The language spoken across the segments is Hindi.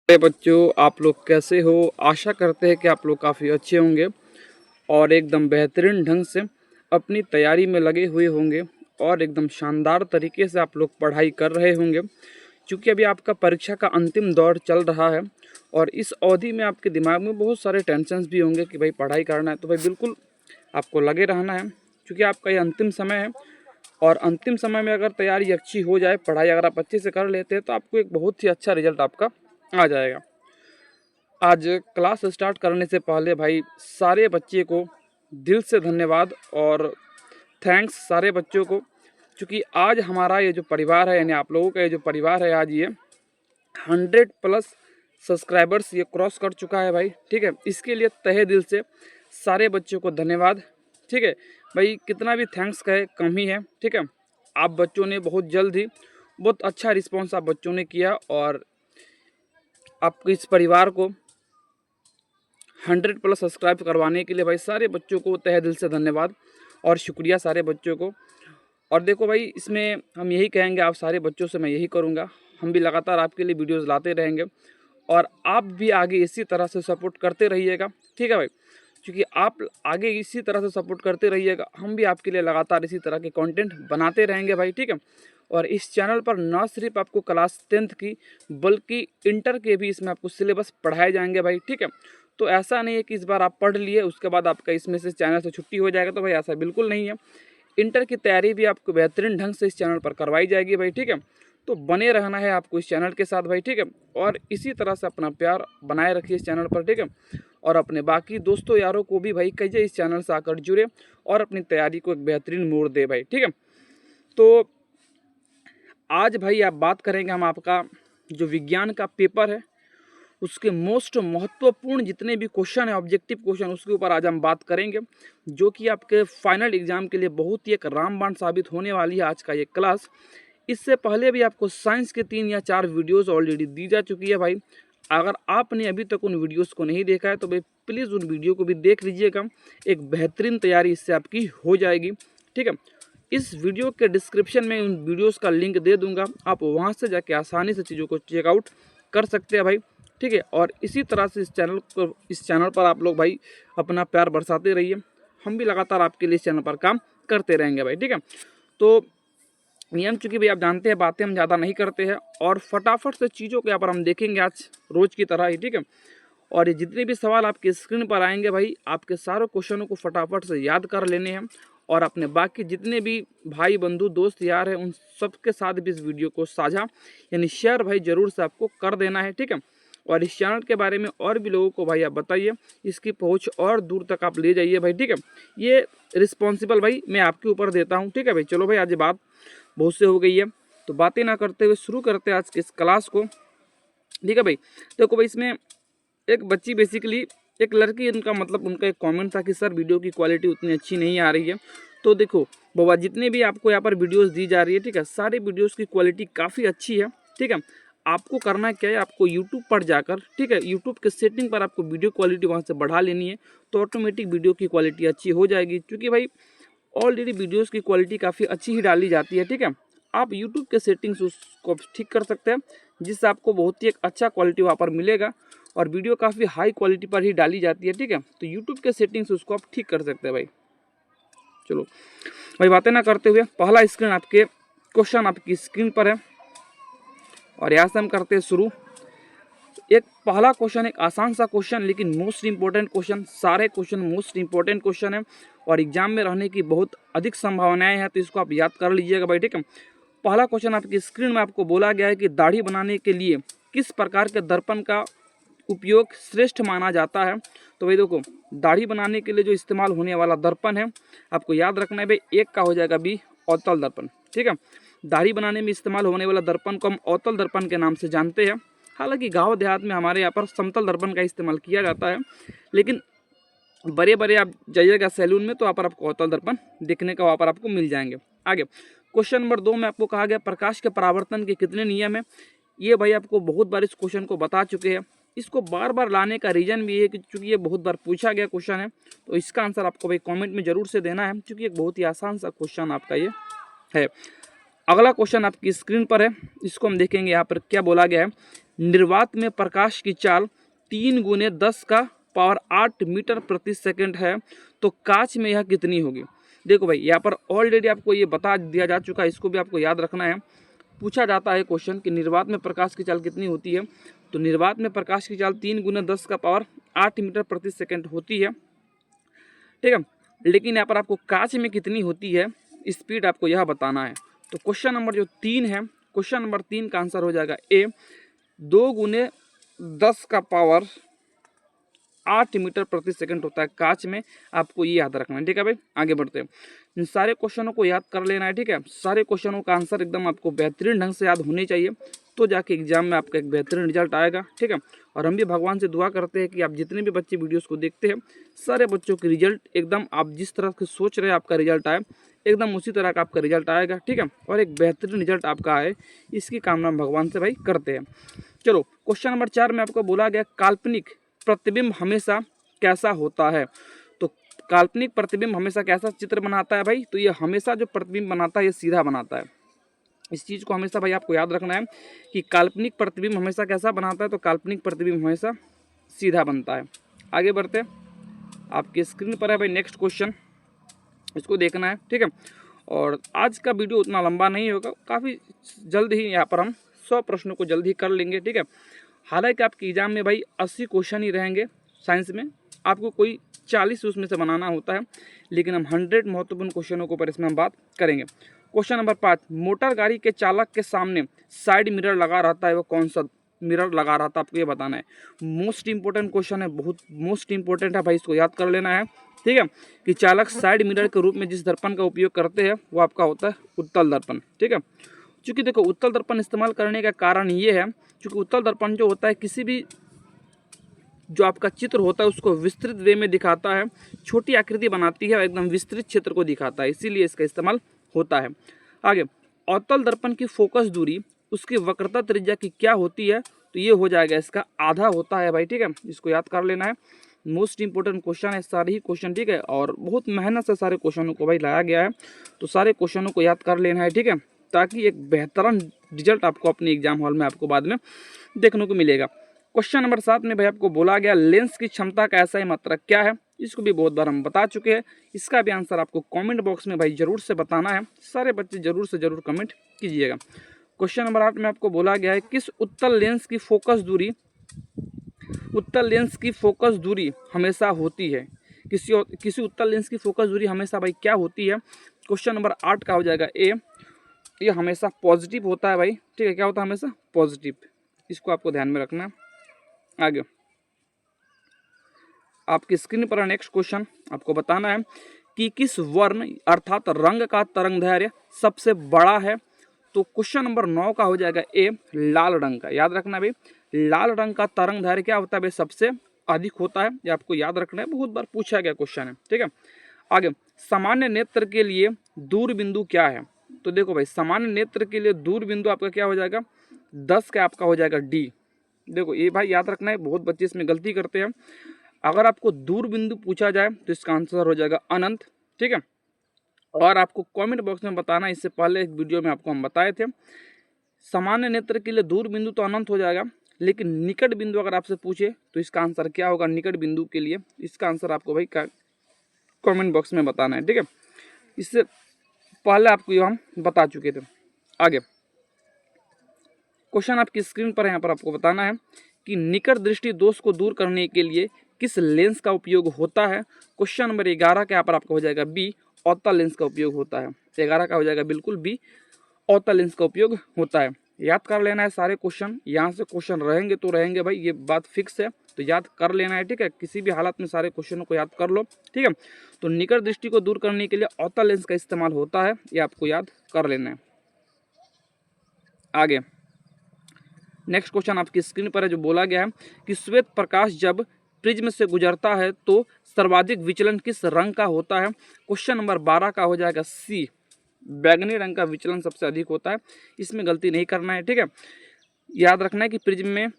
अरे बच्चों, आप लोग कैसे हो। आशा करते हैं कि आप लोग काफ़ी अच्छे होंगे और एकदम बेहतरीन ढंग से अपनी तैयारी में लगे हुए होंगे और एकदम शानदार तरीके से आप लोग पढ़ाई कर रहे होंगे। क्योंकि अभी आपका परीक्षा का अंतिम दौर चल रहा है और इस अवधि में आपके दिमाग में बहुत सारे टेंशन्स भी होंगे कि भाई पढ़ाई करना है, तो भाई बिल्कुल आपको लगे रहना है। क्योंकि आपका ये अंतिम समय है और अंतिम समय में अगर तैयारी अच्छी हो जाए, पढ़ाई अगर आप अच्छे से कर लेते हैं, तो आपको एक बहुत ही अच्छा रिजल्ट आपका आ जाएगा। आज क्लास स्टार्ट करने से पहले भाई सारे बच्चे को दिल से धन्यवाद और थैंक्स सारे बच्चों को। क्योंकि आज हमारा ये जो परिवार है, यानी आप लोगों का ये जो परिवार है, आज ये 100+ सब्सक्राइबर्स ये क्रॉस कर चुका है भाई। ठीक है, इसके लिए तहे दिल से सारे बच्चों को धन्यवाद। ठीक है भाई, कितना भी थैंक्स कहे कम ही है। ठीक है, आप बच्चों ने बहुत जल्द ही बहुत अच्छा रिस्पॉन्स आप बच्चों ने किया और आपके इस परिवार को 100+ सब्सक्राइब करवाने के लिए भाई सारे बच्चों को तहे दिल से धन्यवाद और शुक्रिया सारे बच्चों को। और देखो भाई, इसमें हम यही कहेंगे, आप सारे बच्चों से मैं यही करूँगा, हम भी लगातार आपके लिए वीडियोस लाते रहेंगे और आप भी आगे इसी तरह से सपोर्ट करते रहिएगा। ठीक है भाई, क्योंकि आप आगे इसी तरह से सपोर्ट करते रहिएगा, हम भी आपके लिए लगातार इसी तरह के कंटेंट बनाते रहेंगे भाई। ठीक है, और इस चैनल पर न सिर्फ आपको क्लास 10th की बल्कि इंटर के भी इसमें आपको सिलेबस पढ़ाए जाएंगे भाई। ठीक है, तो ऐसा नहीं है कि इस बार आप पढ़ लिए उसके बाद आपका इसमें से चैनल से छुट्टी हो जाएगा, तो भाई ऐसा बिल्कुल नहीं है। इंटर की तैयारी भी आपको बेहतरीन ढंग से इस चैनल पर करवाई जाएगी भाई। ठीक है, तो बने रहना है आपको इस चैनल के साथ भाई। ठीक है, और इसी तरह से अपना प्यार बनाए रखिए इस चैनल पर। ठीक है, और अपने बाकी दोस्तों यारों को भी भाई कहिए इस चैनल से आकर जुड़े और अपनी तैयारी को एक बेहतरीन मोड़ दे भाई। ठीक है, तो आज भाई आप बात करेंगे हम आपका जो विज्ञान का पेपर है उसके मोस्ट महत्वपूर्ण जितने भी क्वेश्चन है, ऑब्जेक्टिव क्वेश्चन, उसके ऊपर आज हम बात करेंगे, जो कि आपके फाइनल एग्जाम के लिए बहुत ही एक रामबाण साबित होने वाली है आज का ये क्लास। इससे पहले भी आपको साइंस के 3 या 4 वीडियोस ऑलरेडी दी जा चुकी है भाई। अगर आपने अभी तक उन वीडियोस को नहीं देखा है तो भाई प्लीज़ उन वीडियो को भी देख लीजिएगा, एक बेहतरीन तैयारी इससे आपकी हो जाएगी। ठीक है, इस वीडियो के डिस्क्रिप्शन में उन वीडियोस का लिंक दे दूंगा, आप वहां से जाके आसानी से चीज़ों को चेकआउट कर सकते हैं भाई। ठीक है, और इसी तरह से इस चैनल पर आप लोग भाई अपना प्यार बरसाते रहिए, हम भी लगातार आपके लिए इस चैनल पर काम करते रहेंगे भाई। ठीक है, तो नियम चूँकि भाई आप जानते हैं, बातें हम ज़्यादा नहीं करते हैं और फटाफट से चीज़ों को यहाँ पर हम देखेंगे आज रोज़ की तरह ही। ठीक है, और ये जितने भी सवाल आपके स्क्रीन पर आएंगे भाई, आपके सारे क्वेश्चनों को फटाफट से याद कर लेने हैं और अपने बाकी जितने भी भाई बंधु दोस्त यार हैं उन सबके साथ भी इस वीडियो को साझा यानी शेयर भाई ज़रूर से आपको कर देना है। ठीक है, और इस चैनल के बारे में और भी लोगों को भाई आप बताइए, इसकी पहुंच और दूर तक आप ले जाइए भाई। ठीक है, ये रिस्पॉन्सिबल भाई मैं आपके ऊपर देता हूं। ठीक है भाई, चलो भाई आज बात बहुत से हो गई है, तो बातें ना करते हुए शुरू करते हैं आज की इस क्लास को। ठीक है भाई, देखो भाई, इसमें एक बच्ची बेसिकली एक लड़की, उनका मतलब उनका एक कमेंट था कि सर वीडियो की क्वालिटी उतनी अच्छी नहीं आ रही है। तो देखो बाबा, जितने भी आपको यहाँ पर वीडियोस दी जा रही है, ठीक है, सारे वीडियोस की क्वालिटी काफ़ी अच्छी है। ठीक है, आपको करना क्या है, आपको यूट्यूब पर जाकर, ठीक है, यूट्यूब के सेटिंग पर आपको वीडियो क्वालिटी वहाँ से बढ़ा लेनी है, तो ऑटोमेटिक वीडियो की क्वालिटी अच्छी हो जाएगी। क्योंकि भाई ऑलरेडी वीडियोज़ की क्वालिटी काफ़ी अच्छी ही डाली जाती है। ठीक है, आप यूट्यूब के सेटिंग्स उसको ठीक कर सकते हैं, जिससे आपको बहुत ही एक अच्छा क्वालिटी वहाँ पर मिलेगा और वीडियो काफ़ी हाई क्वालिटी पर ही डाली जाती है। ठीक है, तो यूट्यूब के सेटिंग्स उसको आप ठीक कर सकते हैं भाई। चलो भाई, बातें ना करते हुए पहला स्क्रीन आपके क्वेश्चन आपकी स्क्रीन पर है और यहाँ से हम करते हैं शुरू। एक पहला क्वेश्चन एक आसान सा क्वेश्चन, लेकिन मोस्ट इंपॉर्टेंट क्वेश्चन, सारे क्वेश्चन मोस्ट इंपॉर्टेंट क्वेश्चन है और एग्जाम में रहने की बहुत अधिक संभावनाएं हैं, तो इसको आप याद कर लीजिएगा भाई। ठीक है, पहला क्वेश्चन आपकी स्क्रीन में आपको बोला गया है कि दाढ़ी बनाने के लिए किस प्रकार के दर्पण का उपयोग श्रेष्ठ माना जाता है। तो भाई देखो, दाढ़ी बनाने के लिए जो इस्तेमाल होने वाला दर्पण है, आपको याद रखना है भाई, एक का हो जाएगा बी अवतल दर्पण। ठीक है, दाढ़ी बनाने में इस्तेमाल होने वाला दर्पण को हम अवतल दर्पण के नाम से जानते हैं। हालांकि गांव देहात में हमारे यहाँ पर समतल दर्पण का इस्तेमाल किया जाता है, लेकिन बड़े बड़े आप जाइएगा सैलून में तो वहाँ पर आपको अवतल दर्पण देखने का वहाँ पर आपको मिल जाएंगे। आगे क्वेश्चन नंबर 2 में आपको कहा गया प्रकाश के परावर्तन के कितने नियम है। ये भाई आपको बहुत बार इस क्वेश्चन को बता चुके हैं। इसको बार बार लाने का रीजन भी है कि चूंकि ये बहुत बार पूछा गया क्वेश्चन है, तो इसका आंसर आपको भाई कमेंट में जरूर से देना है, क्योंकि एक बहुत ही आसान सा क्वेश्चन आपका ये है। अगला क्वेश्चन आपकी स्क्रीन पर है, इसको हम देखेंगे यहाँ पर क्या बोला गया है। निर्वात में प्रकाश की चाल 3 गुने 10 का पावर 8 मीटर प्रति सेकंड है, तो कांच में यह कितनी होगी। देखो भाई यहाँ पर ऑलरेडी आपको ये बता दिया जा चुका है, इसको भी आपको याद रखना है। पूछा जाता है क्वेश्चन कि निर्वात में प्रकाश की चाल कितनी होती है, तो निर्वात में प्रकाश की चाल 3 गुना 10 का पावर 8 मीटर प्रति सेकंड होती है, ठीक है। लेकिन यहाँ पर आपको कांच में कितनी होती है स्पीड आपको यह बताना है। तो क्वेश्चन नंबर जो 3 है, क्वेश्चन नंबर 3 का आंसर हो जाएगा ए, 2 गुने 10 का पावर 8 मीटर प्रति सेकंड होता है कांच में। आपको ये याद रखना है, ठीक है भाई। आगे बढ़ते हैं, इन सारे क्वेश्चनों को याद कर लेना है, ठीक है। सारे क्वेश्चनों का आंसर एकदम आपको बेहतरीन ढंग से याद होने चाहिए, तो जाके एग्जाम में आपका एक बेहतरीन रिजल्ट आएगा, ठीक है। और हम भी भगवान से दुआ करते हैं कि आप जितने भी बच्चे वीडियोस को देखते हैं, सारे बच्चों के रिजल्ट एकदम आप जिस तरह से सोच रहे हैं आपका रिजल्ट आए, एकदम उसी तरह का आपका रिजल्ट आएगा, ठीक है। और एक बेहतरीन रिजल्ट आपका आए, इसकी कामना भगवान से भाई करते हैं। चलो क्वेश्चन नंबर 4 में आपको बोला गया काल्पनिक प्रतिबिंब हमेशा कैसा होता है। तो काल्पनिक प्रतिबिंब हमेशा कैसा चित्र बनाता है भाई, तो ये हमेशा जो प्रतिबिंब बनाता है ये सीधा बनाता है। इस चीज़ को हमेशा भाई आपको याद रखना है कि काल्पनिक प्रतिबिंब हमेशा कैसा बनाता है, तो काल्पनिक प्रतिबिंब हमेशा सीधा बनता है। आगे बढ़ते हैं, आपकी स्क्रीन पर है भाई नेक्स्ट क्वेश्चन, इसको देखना है, ठीक है। और आज का वीडियो उतना लंबा नहीं होगा, काफ़ी जल्द ही यहाँ पर हम 100 प्रश्नों को जल्द ही कर लेंगे, ठीक है। हालांकि आपके एग्जाम में भाई 80 क्वेश्चन ही रहेंगे साइंस में, आपको कोई 40 उसमें से बनाना होता है, लेकिन हम 100 महत्वपूर्ण क्वेश्चनों के ऊपर इसमें हम बात करेंगे। क्वेश्चन नंबर 5, मोटर गाड़ी के चालक के सामने साइड मिरर लगा रहता है, वो कौन सा मिरर लगा रहा था, आपको ये बताना है। मोस्ट इंपॉर्टेंट क्वेश्चन है, बहुत मोस्ट इंपॉर्टेंट है भाई, इसको याद कर लेना है, ठीक है। कि चालक साइड मिरर के रूप में जिस दर्पण का उपयोग करते हैं वो आपका होता है उत्तल दर्पण, ठीक है। चूँकि देखो उत्तल दर्पण इस्तेमाल करने का कारण ये है, चूँकि उत्तल दर्पण जो होता है किसी भी जो आपका चित्र होता है उसको विस्तृत वे में दिखाता है, छोटी आकृति बनाती है और एकदम विस्तृत क्षेत्र को दिखाता है, इसीलिए इसका इस्तेमाल होता है। आगे, अवतल दर्पण की फोकस दूरी उसकी वक्रता त्रिज्या की क्या होती है, तो ये हो जाएगा इसका आधा होता है भाई, ठीक है। इसको याद कर लेना है, मोस्ट इंपोर्टेंट क्वेश्चन है सारे ही क्वेश्चन, ठीक है। और बहुत मेहनत से सारे क्वेश्चनों को भाई लाया गया है, तो सारे क्वेश्चनों को याद कर लेना है, ठीक है, ताकि एक बेहतरीन रिजल्ट आपको अपने एग्जाम हॉल में आपको बाद में देखने को मिलेगा। क्वेश्चन नंबर 7 में भाई आपको बोला गया लेंस की क्षमता का ऐसा ही मात्रक क्या है, इसको भी बहुत बार हम बता चुके हैं। इसका भी आंसर आपको कमेंट बॉक्स में भाई जरूर से बताना है, सारे बच्चे जरूर से जरूर कमेंट कीजिएगा। क्वेश्चन नंबर 8 में आपको बोला गया है किस उत्तल लेंस की फोकस दूरी हमेशा होती है, किसी उत्तल लेंस की फोकस दूरी हमेशा भाई क्या होती है। क्वेश्चन नंबर 8 का हो जाएगा ए, ये हमेशा पॉजिटिव होता है भाई, ठीक है। क्या होता है, हमेशा पॉजिटिव, इसको आपको ध्यान में रखना है। आगे आपकी स्क्रीन पर नेक्स्ट क्वेश्चन आपको बताना है कि किस वर्ण अर्थात रंग का तरंगदैर्घ्य सबसे बड़ा है। तो क्वेश्चन नंबर 9 का हो जाएगा ए, लाल रंग का। याद रखना भाई, लाल रंग का तरंगदैर्घ्य क्या होता है भाई, सबसे अधिक होता है, ये आपको याद रखना है, बहुत बार पूछा गया क्वेश्चन है, ठीक है। आगे, सामान्य नेत्र के लिए दूर बिंदु क्या है। तो देखो भाई, सामान्य नेत्र के लिए दूर बिंदु आपका क्या हो जाएगा, 10 का आपका हो जाएगा डी। देखो ये भाई याद रखना है, बहुत बच्चे इसमें गलती करते हैं। अगर आपको दूर बिंदु पूछा जाए तो इसका आंसर हो जाएगा अनंत, ठीक है। और आपको कमेंट बॉक्स में बताना, इससे पहले एक वीडियो में आपको हम बताए थे, सामान्य नेत्र के लिए दूर बिंदु तो अनंत हो जाएगा, लेकिन निकट बिंदु अगर आपसे पूछे तो इसका आंसर क्या होगा निकट बिंदु के लिए, इसका आंसर आपको भाई कमेंट बॉक्स में बताना है, ठीक है। इससे पहले आपको ये हम बता चुके थे। आगे क्वेश्चन आपकी स्क्रीन पर है, यहाँ पर आपको बताना है कि निकट दृष्टि दोष को दूर करने के लिए किस लेंस का उपयोग होता है। क्वेश्चन नंबर 11 का यहाँ पर आपका हो जाएगा बी, अवतल लेंस का उपयोग होता है। 11 का हो जाएगा बिल्कुल बी, अवतल लेंस का उपयोग होता है। याद कर लेना है सारे क्वेश्चन, यहाँ से क्वेश्चन रहेंगे तो रहेंगे भाई, ये बात फिक्स है, तो याद कर लेना है, ठीक है। किसी भी हालत में सारे क्वेश्चनों को याद कर लो, ठीक है। तो निकट दृष्टि को दूर करने के लिए अवतल लेंस का इस्तेमाल होता है, ये आपको याद कर लेना है। आगे नेक्स्ट क्वेश्चन आपकी स्क्रीन पर है, जो बोला गया है कि श्वेत प्रकाश जब प्रिज्म से गुजरता है तो सर्वाधिक विचलन किस रंग का होता है। क्वेश्चन नंबर 12 का हो जाएगा सी, बैगनी रंग का विचलन सबसे अधिक होता है, इसमें गलती नहीं करना है, ठीक है। याद रखना है कि प्रिज्म में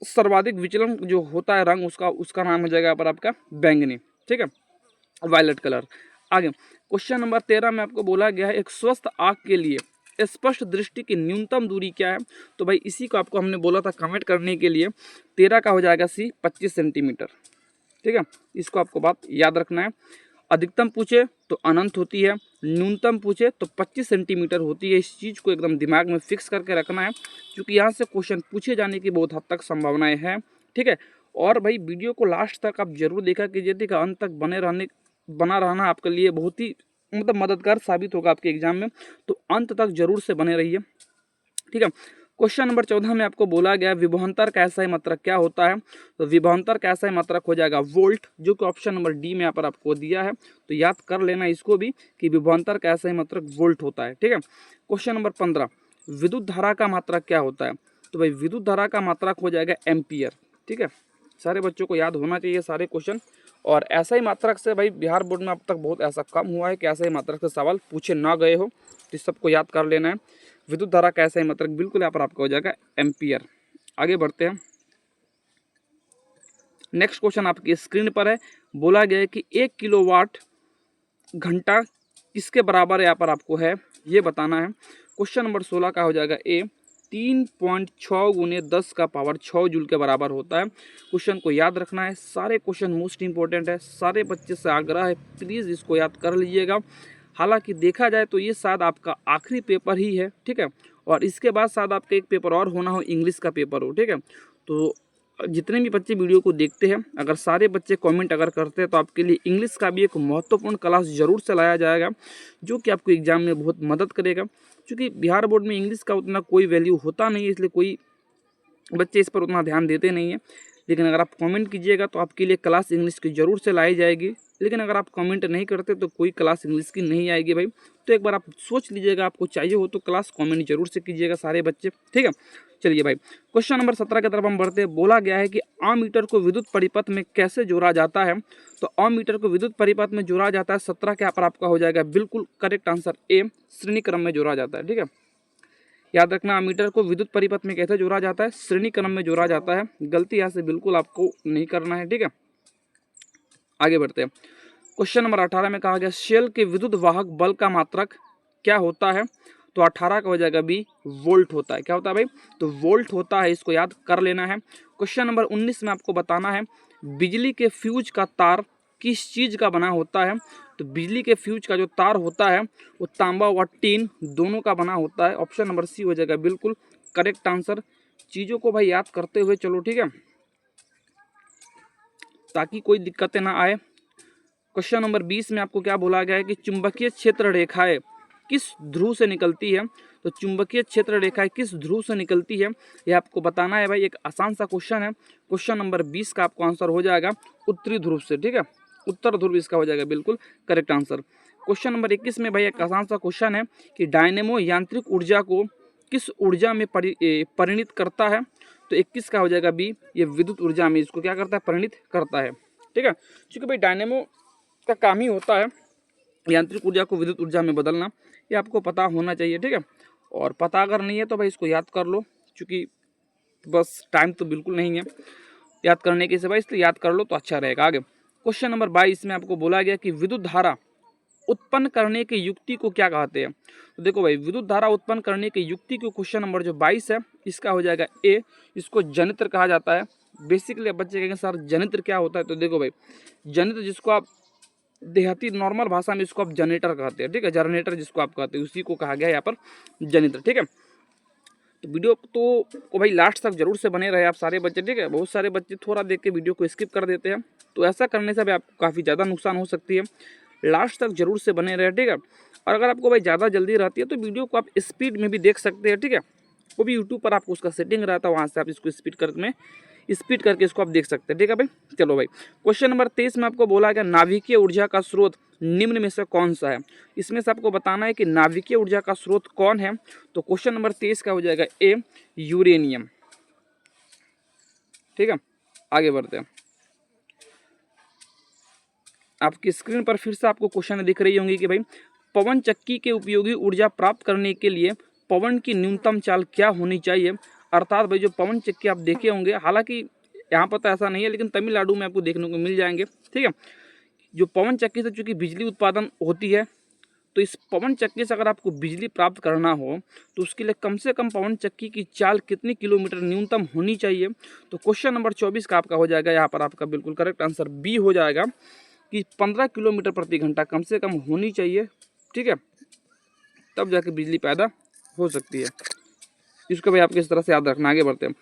सर्वाधिक विचलन जो होता है रंग, उसका नाम हो जाएगा यहाँ पर आपका बैंगनी, ठीक है, वायलेट कलर। आगे क्वेश्चन नंबर 13 में आपको बोला गया है एक स्वस्थ आँख के लिए स्पष्ट दृष्टि की न्यूनतम दूरी क्या है? तो भाई इसी को आपको हमने बोला था कमेंट करने के लिए। 13 का हो जाएगा सी 25 सेंटीमीटर। ठीक है, इसको आपको बात याद रखना है। अधिकतम पूछे तो अनंत होती है, न्यूनतम पूछे तो 25 सेंटीमीटर होती है। इस चीज़ को एकदम दिमाग में फिक्स करके रखना है, क्योंकि यहाँ से क्वेश्चन पूछे जाने की बहुत हद तक संभावनाएं हैं। ठीक है, और भाई वीडियो को लास्ट तक आप जरूर देखा कीजिए। ठीक है, अंत तक बना रहना आपके लिए बहुत ही मतलब मददगार साबित होगा आपके एग्जाम में, तो अंत तक जरूर से बने रहिए। ठीक है, क्वेश्चन नंबर 14 में आपको बोला गया विभवांतर का एसआई मात्रक क्या होता है? तो विभवांतर का एसआई मात्रक हो जाएगा वोल्ट, जो कि ऑप्शन नंबर डी में यहाँ पर आपको दिया है। तो याद कर लेना इसको भी कि विभवांतर का एसआई मात्रक वोल्ट होता है। ठीक है, क्वेश्चन नंबर 15 विद्युत धारा का मात्रक क्या होता है? तो भाई विद्युत धारा का मात्रक हो जाएगा एम्पियर। ठीक है, सारे बच्चों को याद होना चाहिए सारे क्वेश्चन। और ऐसा ही मात्रक से भाई बिहार बोर्ड में अब तक बहुत ऐसा कम हुआ है कि ऐसा ही मात्रक से सवाल पूछे ना गए हो, तो इस सबको याद कर लेना है। विद्युत धारा का ऐसा ही मात्रक बिल्कुल यहाँ पर आपका हो जाएगा एम्पियर। आगे बढ़ते हैं, नेक्स्ट क्वेश्चन आपकी स्क्रीन पर है। बोला गया है कि 1 किलोवाट घंटा किसके बराबर यहाँ पर आपको है ये बताना है। क्वेश्चन नंबर 16 का हो जाएगा ए 3.6 गुने 10 का पावर 6 जूल के बराबर होता है। क्वेश्चन को याद रखना है, सारे क्वेश्चन मोस्ट इंपॉर्टेंट है, सारे बच्चे से आग्रह है प्लीज़ इसको याद कर लीजिएगा। हालांकि देखा जाए तो ये शायद आपका आखिरी पेपर ही है। ठीक है, और इसके बाद शायद आपका एक पेपर और होना हो, इंग्लिश का पेपर हो। ठीक है, तो जितने भी बच्चे वीडियो को देखते हैं, अगर सारे बच्चे कमेंट अगर करते हैं तो आपके लिए इंग्लिश का भी एक महत्वपूर्ण क्लास जरूर से लाया जाएगा, जो कि आपको एग्जाम में बहुत मदद करेगा। क्योंकि बिहार बोर्ड में इंग्लिश का उतना कोई वैल्यू होता नहीं है, इसलिए कोई बच्चे इस पर उतना ध्यान देते नहीं है। लेकिन अगर आप कमेंट कीजिएगा तो आपके लिए क्लास इंग्लिश की ज़रूर से लाई जाएगी। लेकिन अगर आप कमेंट नहीं करते तो कोई क्लास इंग्लिश की नहीं आएगी भाई। तो एक बार आप सोच लीजिएगा, आपको चाहिए हो तो क्लास कमेंट जरूर से कीजिएगा सारे बच्चे। ठीक है, चलिए भाई क्वेश्चन नंबर 17 की तरफ हम बढ़ते हैं। बोला गया है कि अमीटर को विद्युत परिपथ में कैसे जोड़ा जाता है? तो अमीटर को विद्युत परिपथ में जोड़ा जाता है 17 के यहाँ पर आपका हो जाएगा बिल्कुल करेक्ट आंसर ए, श्रेणी क्रम में जोड़ा जाता है। ठीक है, याद रखना अमीटर को विद्युत परिपथ में कैसे जोड़ा जाता है? श्रेणी क्रम में जोड़ा जाता है। गलती यहाँ से बिल्कुल आपको नहीं करना है। ठीक है, आगे बढ़ते हैं। क्वेश्चन नंबर 18 में कहा गया शेल के विद्युत वाहक बल का मात्रक क्या होता है? तो 18 का हो जाएगा बी, वोल्ट होता है। क्या होता है भाई? तो वोल्ट होता है, इसको याद कर लेना है। क्वेश्चन नंबर 19 में आपको बताना है बिजली के फ्यूज का तार किस चीज का बना होता है? तो बिजली के फ्यूज का जो तार होता है वो तांबा व टीन दोनों का बना होता है। ऑप्शन नंबर सी हो जाएगा बिल्कुल करेक्ट आंसर। चीजों को भाई याद करते हुए चलो, ठीक है, ताकि कोई दिक्कतें ना आए। क्वेश्चन नंबर 20 में आपको क्या बोला गया है कि चुंबकीय क्षेत्र रेखाएं किस ध्रुव से निकलती है? तो चुंबकीय क्षेत्र रेखाएं किस ध्रुव से निकलती है यह आपको बताना है भाई। एक आसान सा क्वेश्चन है। क्वेश्चन नंबर 20 का आपको आंसर हो जाएगा उत्तरी ध्रुव से। ठीक है, उत्तर ध्रुव इसका हो जाएगा बिल्कुल करेक्ट आंसर। क्वेश्चन नंबर 21 में भाई एक आसान सा क्वेश्चन है कि डायनेमो यांत्रिक ऊर्जा को किस ऊर्जा में परिणित करता है? तो 21 का हो जाएगा बी, ये विद्युत ऊर्जा में इसको क्या करता है? परिणित करता है। ठीक है, क्योंकि भाई डायनेमो का काम ही होता है यांत्रिक ऊर्जा को विद्युत ऊर्जा में बदलना, ये आपको पता होना चाहिए। ठीक है, और पता अगर नहीं है तो भाई इसको याद कर लो, क्योंकि बस टाइम तो बिल्कुल नहीं है याद करने के से भाई, इसलिए याद कर लो तो अच्छा रहेगा। आगे क्वेश्चन नंबर 22 में आपको बोला गया कि विद्युत धारा उत्पन्न करने की युक्ति को क्या कहते हैं? तो देखो भाई विद्युत धारा उत्पन्न करने की युक्ति को क्वेश्चन नंबर जो 22 है इसका हो जाएगा ए, इसको जनित्र कहा जाता है। बेसिकली बच्चे कहेंगे सर जनित्र क्या होता है? तो देखो भाई जनित्र जिसको आप देहाती नॉर्मल भाषा में इसको आप जनरेटर कहते हैं। ठीक है, जनरेटर जिसको आप कहते हैं उसी को कहा गया यहाँ पर जनित्र। ठीक है, तो वीडियो को भाई लास्ट तक जरूर से बने रहे आप सारे बच्चे। ठीक है, बहुत सारे बच्चे थोड़ा देख के वीडियो को स्किप कर देते हैं, तो ऐसा करने से भी आपको काफ़ी ज़्यादा नुकसान हो सकती है। लास्ट तक जरूर से बने रहे। ठीक है, और अगर आपको भाई ज़्यादा जल्दी रहती है तो वीडियो को आप स्पीड में भी देख सकते हैं। ठीक है, वो भी यूट्यूब पर आपको उसका सेटिंग रहता है, वहाँ से आप इसको स्पीड करके इसको आप देख सकते हैं। ठीक है भाई, चलो भाई क्वेश्चन नंबर 23 में आपको बोला गया नाभिकीय ऊर्जा का स्रोत निम्न में से कौन सा है? इसमें से आपको बताना है कि नाभिकीय ऊर्जा का स्रोत कौन है। तो क्वेश्चन नंबर 23 का हो जाएगा ए, यूरेनियम। ठीक है, आगे बढ़ते हैं। आपकी स्क्रीन पर फिर से आपको क्वेश्चन दिख रही होंगी कि भाई पवन चक्की के उपयोगी ऊर्जा प्राप्त करने के लिए पवन की न्यूनतम चाल क्या होनी चाहिए? अर्थात भाई जो पवन चक्की आप देखे होंगे, हालांकि यहाँ पर तो ऐसा नहीं है लेकिन तमिलनाडु में आपको देखने को मिल जाएंगे। ठीक है, जो पवन चक्की से चूंकि बिजली उत्पादन होती है तो इस पवन चक्की से अगर आपको बिजली प्राप्त करना हो तो उसके लिए कम से कम पवन चक्की की चाल कितनी किलोमीटर न्यूनतम होनी चाहिए। तो क्वेश्चन नंबर 24 का आपका हो जाएगा यहाँ पर आपका बिल्कुल करेक्ट आंसर बी हो जाएगा कि 15 किलोमीटर प्रति घंटा कम से कम होनी चाहिए, ठीक है, तब जाके बिजली पैदा हो सकती है। इसको भी आपको इस तरह से याद रखना। आगे बढ़ते हैं।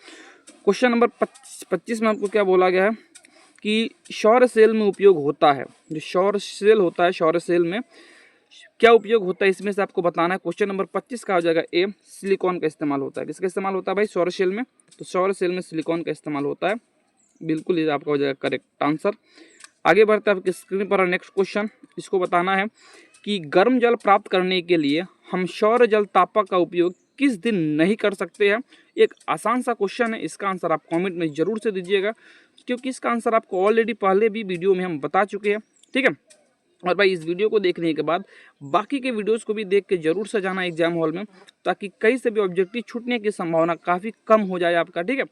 क्वेश्चन नंबर 25 में आपको क्या बोला गया है कि सौर सेल में उपयोग होता है। जो सौर सेल होता है, सौर सेल में क्या उपयोग होता है इसमें से आपको बताना है। क्वेश्चन नंबर 25 का हो जाएगा ए, सिलिकॉन का इस्तेमाल होता है। किसका इस्तेमाल होता है भाई? सौर सेल में। तो सौर सेल में सिलिकॉन का इस्तेमाल होता है, बिल्कुल ये आपका हो जाएगा करेक्ट आंसर। आगे बढ़ते हैं आपकी स्क्रीन पर नेक्स्ट क्वेश्चन। इसको बताना है कि गर्म जल प्राप्त करने के लिए हम सौर जल तापक का उपयोग किस दिन नहीं कर सकते हैं। एक आसान सा क्वेश्चन है, इसका आंसर आप कमेंट में जरूर से दीजिएगा, क्योंकि इसका आंसर आपको ऑलरेडी पहले भी वीडियो में हम बता चुके हैं, ठीक है। और भाई इस वीडियो को देखने के बाद बाकी के वीडियोस को भी देख के जरूर से जाना एग्जाम हॉल में, ताकि कहीं से भी ऑब्जेक्टिव छूटने की संभावना काफ़ी कम हो जाए आपका, ठीक है।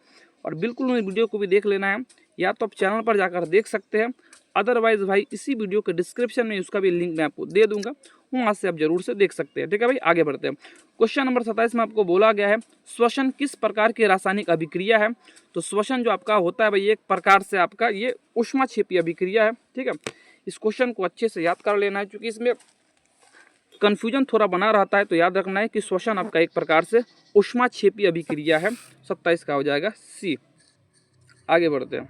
और बिल्कुल उन वीडियो को भी देख लेना है, या तो आप चैनल पर जाकर देख सकते हैं, अदरवाइज भाई इसी वीडियो के डिस्क्रिप्शन में उसका भी लिंक मैं आपको दे दूंगा, वहाँ से आप जरूर से देख सकते हैं, ठीक है भाई। आगे बढ़ते हैं। क्वेश्चन नंबर 27 में आपको बोला गया है श्वसन किस प्रकार की रासायनिक अभिक्रिया है। तो श्वसन जो आपका होता है भाई एक प्रकार से आपका ये ऊष्माक्षेपी अभिक्रिया है, ठीक है। इस क्वेश्चन को अच्छे से याद कर लेना है, क्योंकि इसमें कन्फ्यूजन थोड़ा बना रहता है। तो याद रखना है कि श्वसन आपका एक प्रकार से ऊष्माक्षेपी अभिक्रिया है। 27 का हो जाएगा सी। आगे बढ़ते हैं।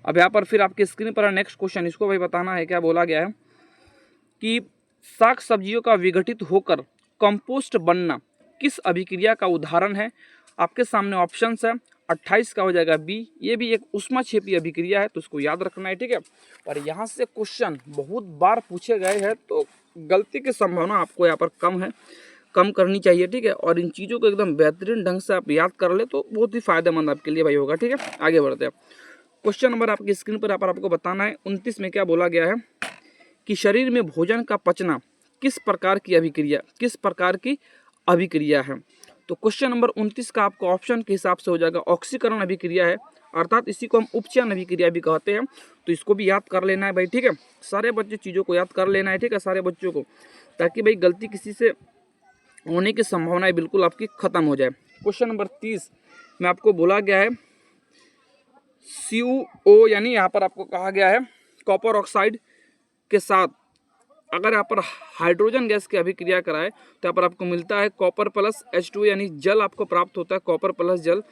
अब यहाँ पर फिर आपकी स्क्रीन पर नेक्स्ट क्वेश्चन, इसको भाई बताना है। क्या बोला गया है कि साग सब्जियों का विघटित होकर कंपोस्ट बनना किस अभिक्रिया का उदाहरण है। आपके सामने ऑप्शंस है। 28 का हो जाएगा बी, ये भी एक ऊष्माक्षेपी अभिक्रिया है, तो उसको याद रखना है, ठीक है। और यहाँ से क्वेश्चन बहुत बार पूछे गए हैं, तो गलती की संभावना आपको यहाँ पर कम करनी चाहिए, ठीक है। और इन चीज़ों को एकदम बेहतरीन ढंग से आप याद कर ले तो बहुत ही फायदेमंद आपके लिए भाई होगा, ठीक है। आगे बढ़ते हैं। क्वेश्चन नंबर आपकी स्क्रीन पर आपको बताना है 29 में क्या बोला गया है कि शरीर में भोजन का पचना किस प्रकार की अभिक्रिया है। तो क्वेश्चन नंबर 29 का आपको ऑप्शन के हिसाब से हो जाएगा ऑक्सीकरण अभिक्रिया है, अर्थात इसी को हम उपचयन अभिक्रिया भी कहते हैं। तो इसको भी याद कर लेना है भाई, ठीक है। सारे बच्चे चीज़ों को याद कर लेना है, ठीक है, सारे बच्चों को, ताकि भाई गलती किसी से होने की संभावनाएं बिल्कुल आपकी खत्म हो जाए। क्वेश्चन नंबर 30 में आपको बोला गया है CO यानी यहाँ पर आपको कहा गया है कॉपर ऑक्साइड के साथ अगर यहाँ पर हाइड्रोजन गैस की अभिक्रिया कराए तो यहाँ पर आपको मिलता है कॉपर प्लस H2 यानी जल आपको प्राप्त होता है। कॉपर प्लस जल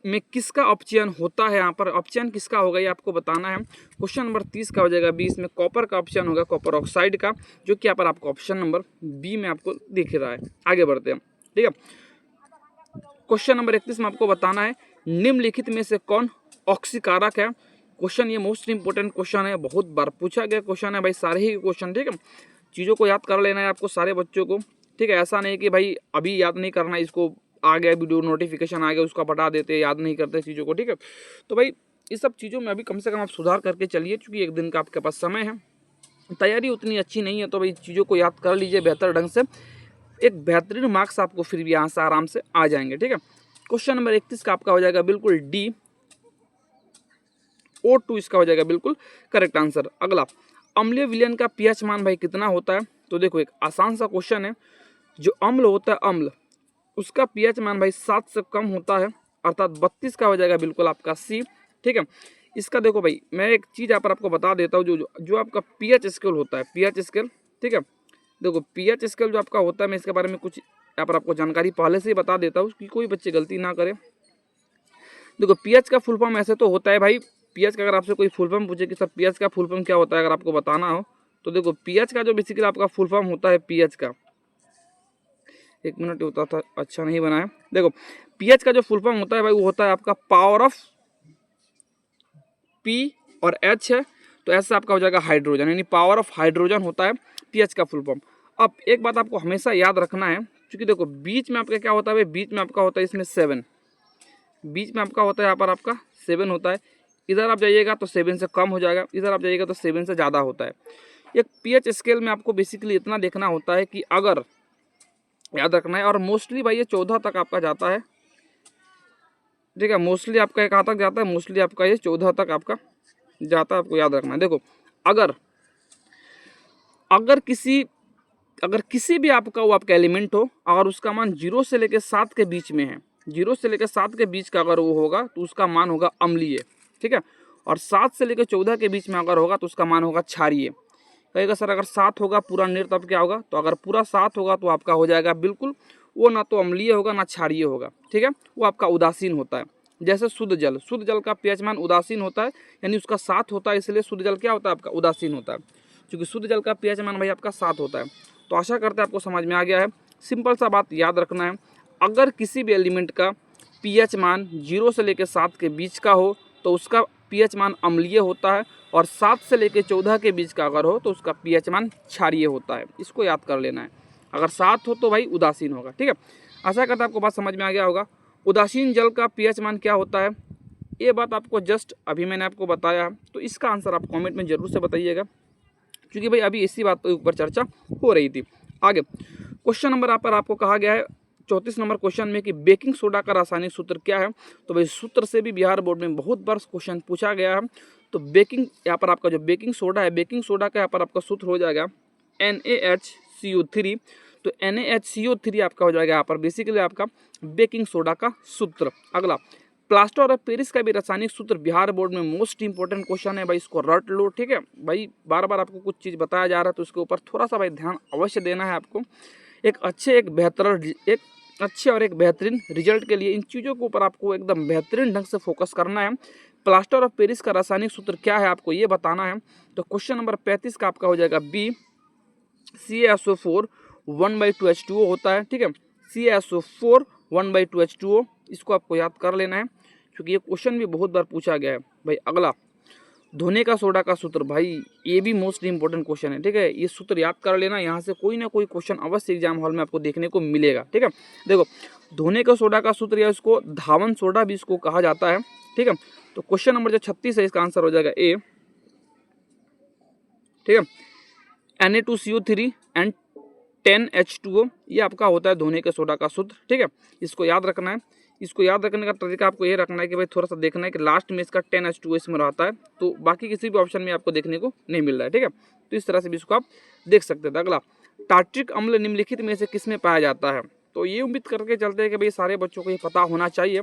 में किसका अपचयन होता है, यहाँ पर अपचयन किसका होगा ये आपको बताना है। क्वेश्चन नंबर 30 का हो जाएगा बी, इसमें कॉपर का अपचयन होगा, कॉपर ऑक्साइड का, जो कि यहाँ पर आपको ऑप्शन नंबर बी में आपको दिख रहा है। आगे बढ़ते हैं, ठीक है। क्वेश्चन नंबर 31 में आपको बताना है निम्नलिखित में से कौन ऑक्सीकारक है। क्वेश्चन ये मोस्ट इंपोर्टेंट क्वेश्चन है, बहुत बार पूछा गया क्वेश्चन है भाई, सारे ही क्वेश्चन, ठीक है। चीज़ों को याद कर लेना है आपको सारे बच्चों को, ठीक है। ऐसा नहीं कि भाई अभी याद नहीं करना, इसको आ गया वीडियो नोटिफिकेशन आ गया उसका बता देते, याद नहीं करते चीज़ों को, ठीक है। तो भाई इस सब चीज़ों में अभी कम से कम आप सुधार करके चलिए, क्योंकि एक दिन का आपके पास समय है, तैयारी उतनी अच्छी नहीं है। तो भाई चीज़ों को याद कर लीजिए बेहतर ढंग से, एक बेहतरीन मार्क्स आपको फिर भी यहाँ से आराम से आ जाएंगे, ठीक है। क्वेश्चन नंबर 31 का आपका हो जाएगा बिल्कुल डी, O2 इसका हो जाएगा बिल्कुल करेक्ट आंसर। अगला, अम्लीय विलयन का pH मान भाई कितना होता है। तो देखो एक आसान सा क्वेश्चन है, जो अम्ल होता है अम्ल उसका pH मान भाई 7 से कम होता है, अर्थात 32 का हो जाएगा बिल्कुल आपका सी, ठीक है। इसका देखो भाई मैं एक चीज़ यहाँ पर आपको बता देता हूँ, जो आपका pH स्केल होता है, pH स्केल, ठीक है। देखो pH स्केल जो आपका होता है, मैं इसके बारे में कुछ यहाँ पर आपको जानकारी पहले से ही बता देता हूँ कि कोई बच्चे गलती ना करे। देखो pH का फुल फॉर्म ऐसे तो होता है भाई, pH का अगर आपसे कोई फुल फॉर्म पूछे कि सर pH का फुल फॉर्म क्या होता है अगर आपको बताना हो, तो देखो pH का जो बेसिकली आपका फुल फॉर्म होता है pH का, एक मिनट होता था, अच्छा नहीं बना है। देखो pH का जो फुल फॉर्म होता है भाई वो होता है आपका पावर ऑफ P और H है, तो ऐसे आपका हो जाएगा हाइड्रोजन, यानी पावर ऑफ हाइड्रोजन होता है pH का फुल फॉर्म। अब एक बात आपको हमेशा याद रखना है, क्योंकि देखो बीच में आपका क्या होता है, बीच में आपका होता है इसमें 7, बीच में आपका होता है यहाँ पर आपका 7 होता है। इधर आप जाइएगा तो 7 से कम हो जाएगा, इधर आप जाइएगा तो 7 से ज़्यादा होता है। एक pH स्केल में आपको बेसिकली इतना देखना होता है कि अगर याद रखना है, और मोस्टली भाई ये 14 तक आपका जाता है, ठीक है। मोस्टली आपका कहाँ तक जाता है, मोस्टली आपका ये 14 तक आपका जाता है, आपको याद रखना है। देखो अगर अगर किसी भी आपका वो आपका एलिमेंट हो, अगर उसका मान 0 से लेकर 7 के बीच में है, 0 से लेकर 7 के बीच का अगर वो होगा तो उसका मान होगा अम्लीय, ठीक है। और 7 से लेकर 14 के बीच में अगर होगा तो उसका मान होगा क्षारीय। कहेगा सर अगर 7 होगा पूरा निर तब क्या होगा, तो अगर पूरा 7 होगा तो आपका हो जाएगा बिल्कुल वो ना तो अम्लीय होगा ना क्षारीय होगा, ठीक है। वो आपका उदासीन होता है। जैसे शुद्ध जल का पीएच मान उदासीन होता है, यानी उसका 7 होता है, इसलिए शुद्ध जल क्या होता है आपका उदासीन होता है, क्योंकि शुद्ध जल का पीएच मान भाई आपका 7 होता है। तो आशा करते हैं आपको समझ में आ गया है। सिंपल सा बात याद रखना है, अगर किसी भी एलिमेंट का पीएच मान 0 से लेकर 7 के बीच का हो तो उसका पीएच मान अम्लीय होता है, और 7 से लेकर 14 के बीच का अगर हो तो उसका पीएच मान क्षारीय होता है। इसको याद कर लेना है। अगर 7 हो तो भाई उदासीन होगा, ठीक है। आशा करता है आपको बात समझ में आ गया होगा। उदासीन जल का पीएच मान क्या होता है, ये बात आपको जस्ट अभी मैंने आपको बताया है, तो इसका आंसर आप कमेंट में जरूर से बताइएगा, क्योंकि भाई अभी इसी बात के ऊपर चर्चा हो रही थी। आगे क्वेश्चन नंबर यहाँ पर आपको कहा गया है 34 नंबर क्वेश्चन में कि बेकिंग सोडा का रासायनिक सूत्र क्या है। तो भाई सूत्र से भी बिहार बोर्ड में बहुत बार क्वेश्चन पूछा गया है। तो बेकिंग यहाँ पर आपका जो बेकिंग सोडा है, बेकिंग सोडा का यहाँ पर आपका सूत्र हो जाएगा NaHCO3। तो NaHCO3 आपका हो जाएगा यहाँ पर बेसिकली आपका बेकिंग सोडा का सूत्र। अगला प्लास्टर और पेरिस का भी रासायनिक सूत्र बिहार बोर्ड में मोस्ट इंपॉर्टेंट क्वेश्चन है भाई, इसको रट लो, ठीक है भाई। बार बार आपको कुछ चीज़ बताया जा रहा है तो उसके ऊपर थोड़ा सा भाई ध्यान अवश्य देना है आपको। एक अच्छे और एक बेहतरीन रिजल्ट के लिए इन चीज़ों के ऊपर आपको एकदम बेहतरीन ढंग से फोकस करना है। प्लास्टर ऑफ पेरिस का रासायनिक सूत्र क्या है आपको ये बताना है। तो क्वेश्चन नंबर 35 का आपका हो जाएगा बी, CaSO4 1/2H2O होता है, ठीक है। CaSO4 1/2H2O, इसको आपको याद कर लेना है क्योंकि ये क्वेश्चन भी बहुत बार पूछा गया है भाई। अगला धोने का सोडा का सूत्र, भाई ये भी मोस्ट इंपॉर्टेंट क्वेश्चन है, ठीक है। ये सूत्र याद कर लेना, यहाँ से कोई ना कोई क्वेश्चन अवश्य एग्जाम हॉल में आपको देखने को मिलेगा, ठीक है। देखो धोने का सोडा का सूत्र या इसको धावन सोडा भी इसको कहा जाता है, ठीक है। तो क्वेश्चन नंबर जो 36 है इसका आंसर हो जाएगा ए, ठीक है। Na2CO3 एंड 10H2O, ये आपका होता है धोने के सोडा का सूत्र, ठीक है। इसको याद रखना है। इसको याद रखने का तरीका आपको ये रखना है कि भाई थोड़ा सा देखना है कि लास्ट में इसका 10H2O इसमें रहता है, तो बाकी किसी भी ऑप्शन में आपको देखने को नहीं मिल रहा है, ठीक है। तो इस तरह से भी इसको आप देख सकते थे। अगला टार्ट्रिक अम्ल निम्नलिखित में से किसमें पाया जाता है। तो ये उम्मीद करके चलते हैं कि भाई सारे बच्चों को ये पता होना चाहिए।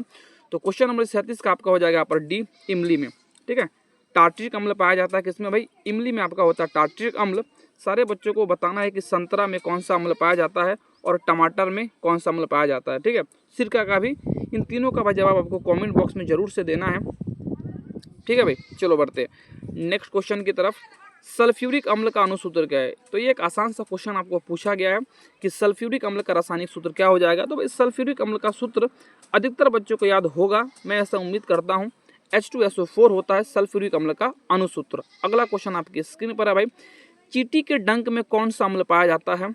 तो क्वेश्चन नंबर 37 का आपका हो जाएगा यहाँ पर डी, इमली में, ठीक है। टार्ट्रिक अम्ल पाया जाता है किसमें भाई, इमली में आपका होता है टार्ट्रिक अम्ल। सारे बच्चों को बताना है कि संतरा में कौन सा अम्ल पाया जाता है और टमाटर में कौन सा अम्ल पाया जाता है, ठीक है। सिरका का भी, इन तीनों का जवाब आपको कमेंट बॉक्स में जरूर से देना है, ठीक है भाई। चलो बढ़ते हैं नेक्स्ट क्वेश्चन की तरफ। सल्फ्यूरिक अम्ल का अनुसूत्र क्या है। तो ये एक आसान सा क्वेश्चन आपको पूछा गया है कि सल्फ्यूरिक अम्ल का रासायनिक सूत्र क्या हो जाएगा। तो भाई सल्फ्यूरिक अम्ल का सूत्र अधिकतर बच्चों को याद होगा, मैं ऐसा उम्मीद करता हूँ। H2SO4 होता है सल्फ्यूरिक अम्ल का अनुसूत्र। अगला क्वेश्चन आपकी स्क्रीन पर है भाई, चींटी के डंक में कौन सा अम्ल पाया जाता है।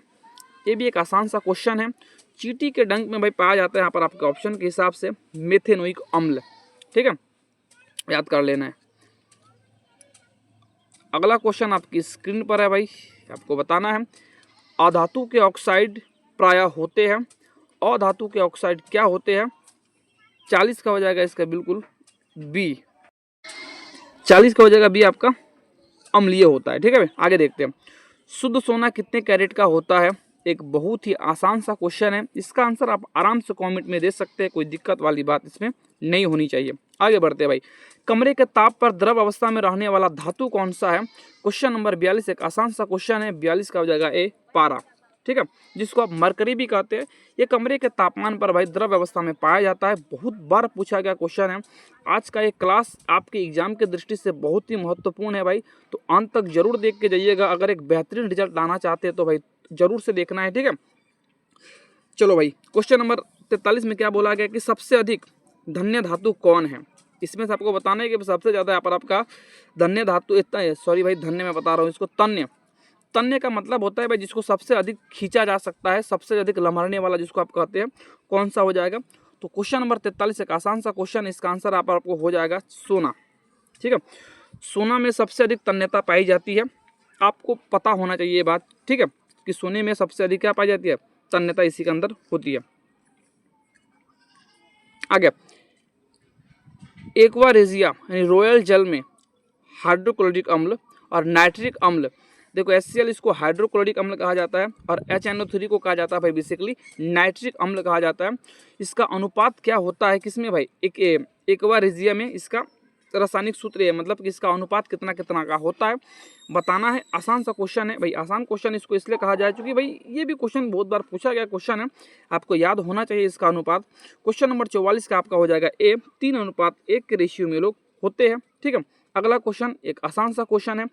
ये भी एक आसान सा क्वेश्चन है। चींटी के डंक में भाई पाया जाता है यहाँ पर आपके ऑप्शन के हिसाब से मेथेनोइक अम्ल, ठीक है, याद कर लेना है। अगला क्वेश्चन आपकी स्क्रीन पर है भाई, आपको बताना है अधातु के ऑक्साइड प्रायः होते हैं, अधातु के ऑक्साइड क्या होते हैं। 40 का हो जाएगा इसका बिल्कुल बी, 40 का हो जाएगा बी आपका अम्लीय होता है, ठीक है भाई। आगे देखते हैं शुद्ध सोना कितने कैरेट का होता है। एक बहुत ही आसान सा क्वेश्चन है, इसका आंसर आप आराम से कमेंट में दे सकते हैं, कोई दिक्कत वाली बात इसमें नहीं होनी चाहिए। आगे बढ़ते हैं भाई, कमरे के ताप पर द्रव अवस्था में रहने वाला धातु कौन सा है। क्वेश्चन नंबर 42 एक आसान सा क्वेश्चन है, 42 का हो जाएगा ए, पारा, ठीक है, जिसको आप मरकरी भी कहते हैं। ये कमरे के तापमान पर भाई द्रव अवस्था में पाया जाता है। बहुत बार पूछा गया क्वेश्चन है। आज का ये क्लास आपके एग्जाम के दृष्टि से बहुत ही महत्वपूर्ण है भाई, तो अंत तक जरूर देख के जाइएगा। अगर एक बेहतरीन रिजल्ट लाना चाहते हैं तो भाई जरूर से देखना है, ठीक है। चलो भाई क्वेश्चन नंबर 43 में क्या बोला गया कि सबसे अधिक धन्य धातु कौन है। इसमें से आपको बताना है कि सबसे ज्यादा यहाँ पर आपका धन्य धातु इतना है, सॉरी भाई धन्य मैं बता रहा हूँ इसको, तन्य। तन्य का मतलब होता है भाई जिसको सबसे अधिक खींचा जा सकता है, सबसे अधिक लम्हारने वाला जिसको आप कहते हैं, कौन सा हो जाएगा। तो क्वेश्चन नंबर 43 एक आसान सा क्वेश्चन, इसका आंसर आपको हो जाएगा सोना, ठीक है। सोना में सबसे अधिक तन्यता पाई जाती है, आपको पता होना चाहिए ये बात, ठीक है, कि सोने में सबसे अधिक क्या पाई जाती है, तन्यता इसी के अंदर होती है। आगे एक्वा रेजिया यानी रॉयल जल में हाइड्रोक्लोरिक अम्ल और नाइट्रिक अम्ल देखो HCl इसको हाइड्रोक्लोरिक अम्ल कहा जाता है और HNO3 को कहा जाता है भाई बेसिकली नाइट्रिक अम्ल कहा जाता है। इसका अनुपात क्या होता है किसमें भाई, एक्वा में इसका रासायनिक सूत्र है, मतलब कि इसका अनुपात कितना कितना का होता है बताना है। आसान सा क्वेश्चन है भाई, आसान क्वेश्चन इसको इसलिए कहा जाए क्योंकि भाई ये भी क्वेश्चन बहुत बार पूछा गया क्वेश्चन है, आपको याद होना चाहिए इसका अनुपात। क्वेश्चन नंबर 44 का आपका हो जाएगा ए, 3:1 के रेशियो में लोग होते हैं। ठीक है, अगला क्वेश्चन एक आसान सा क्वेश्चन है,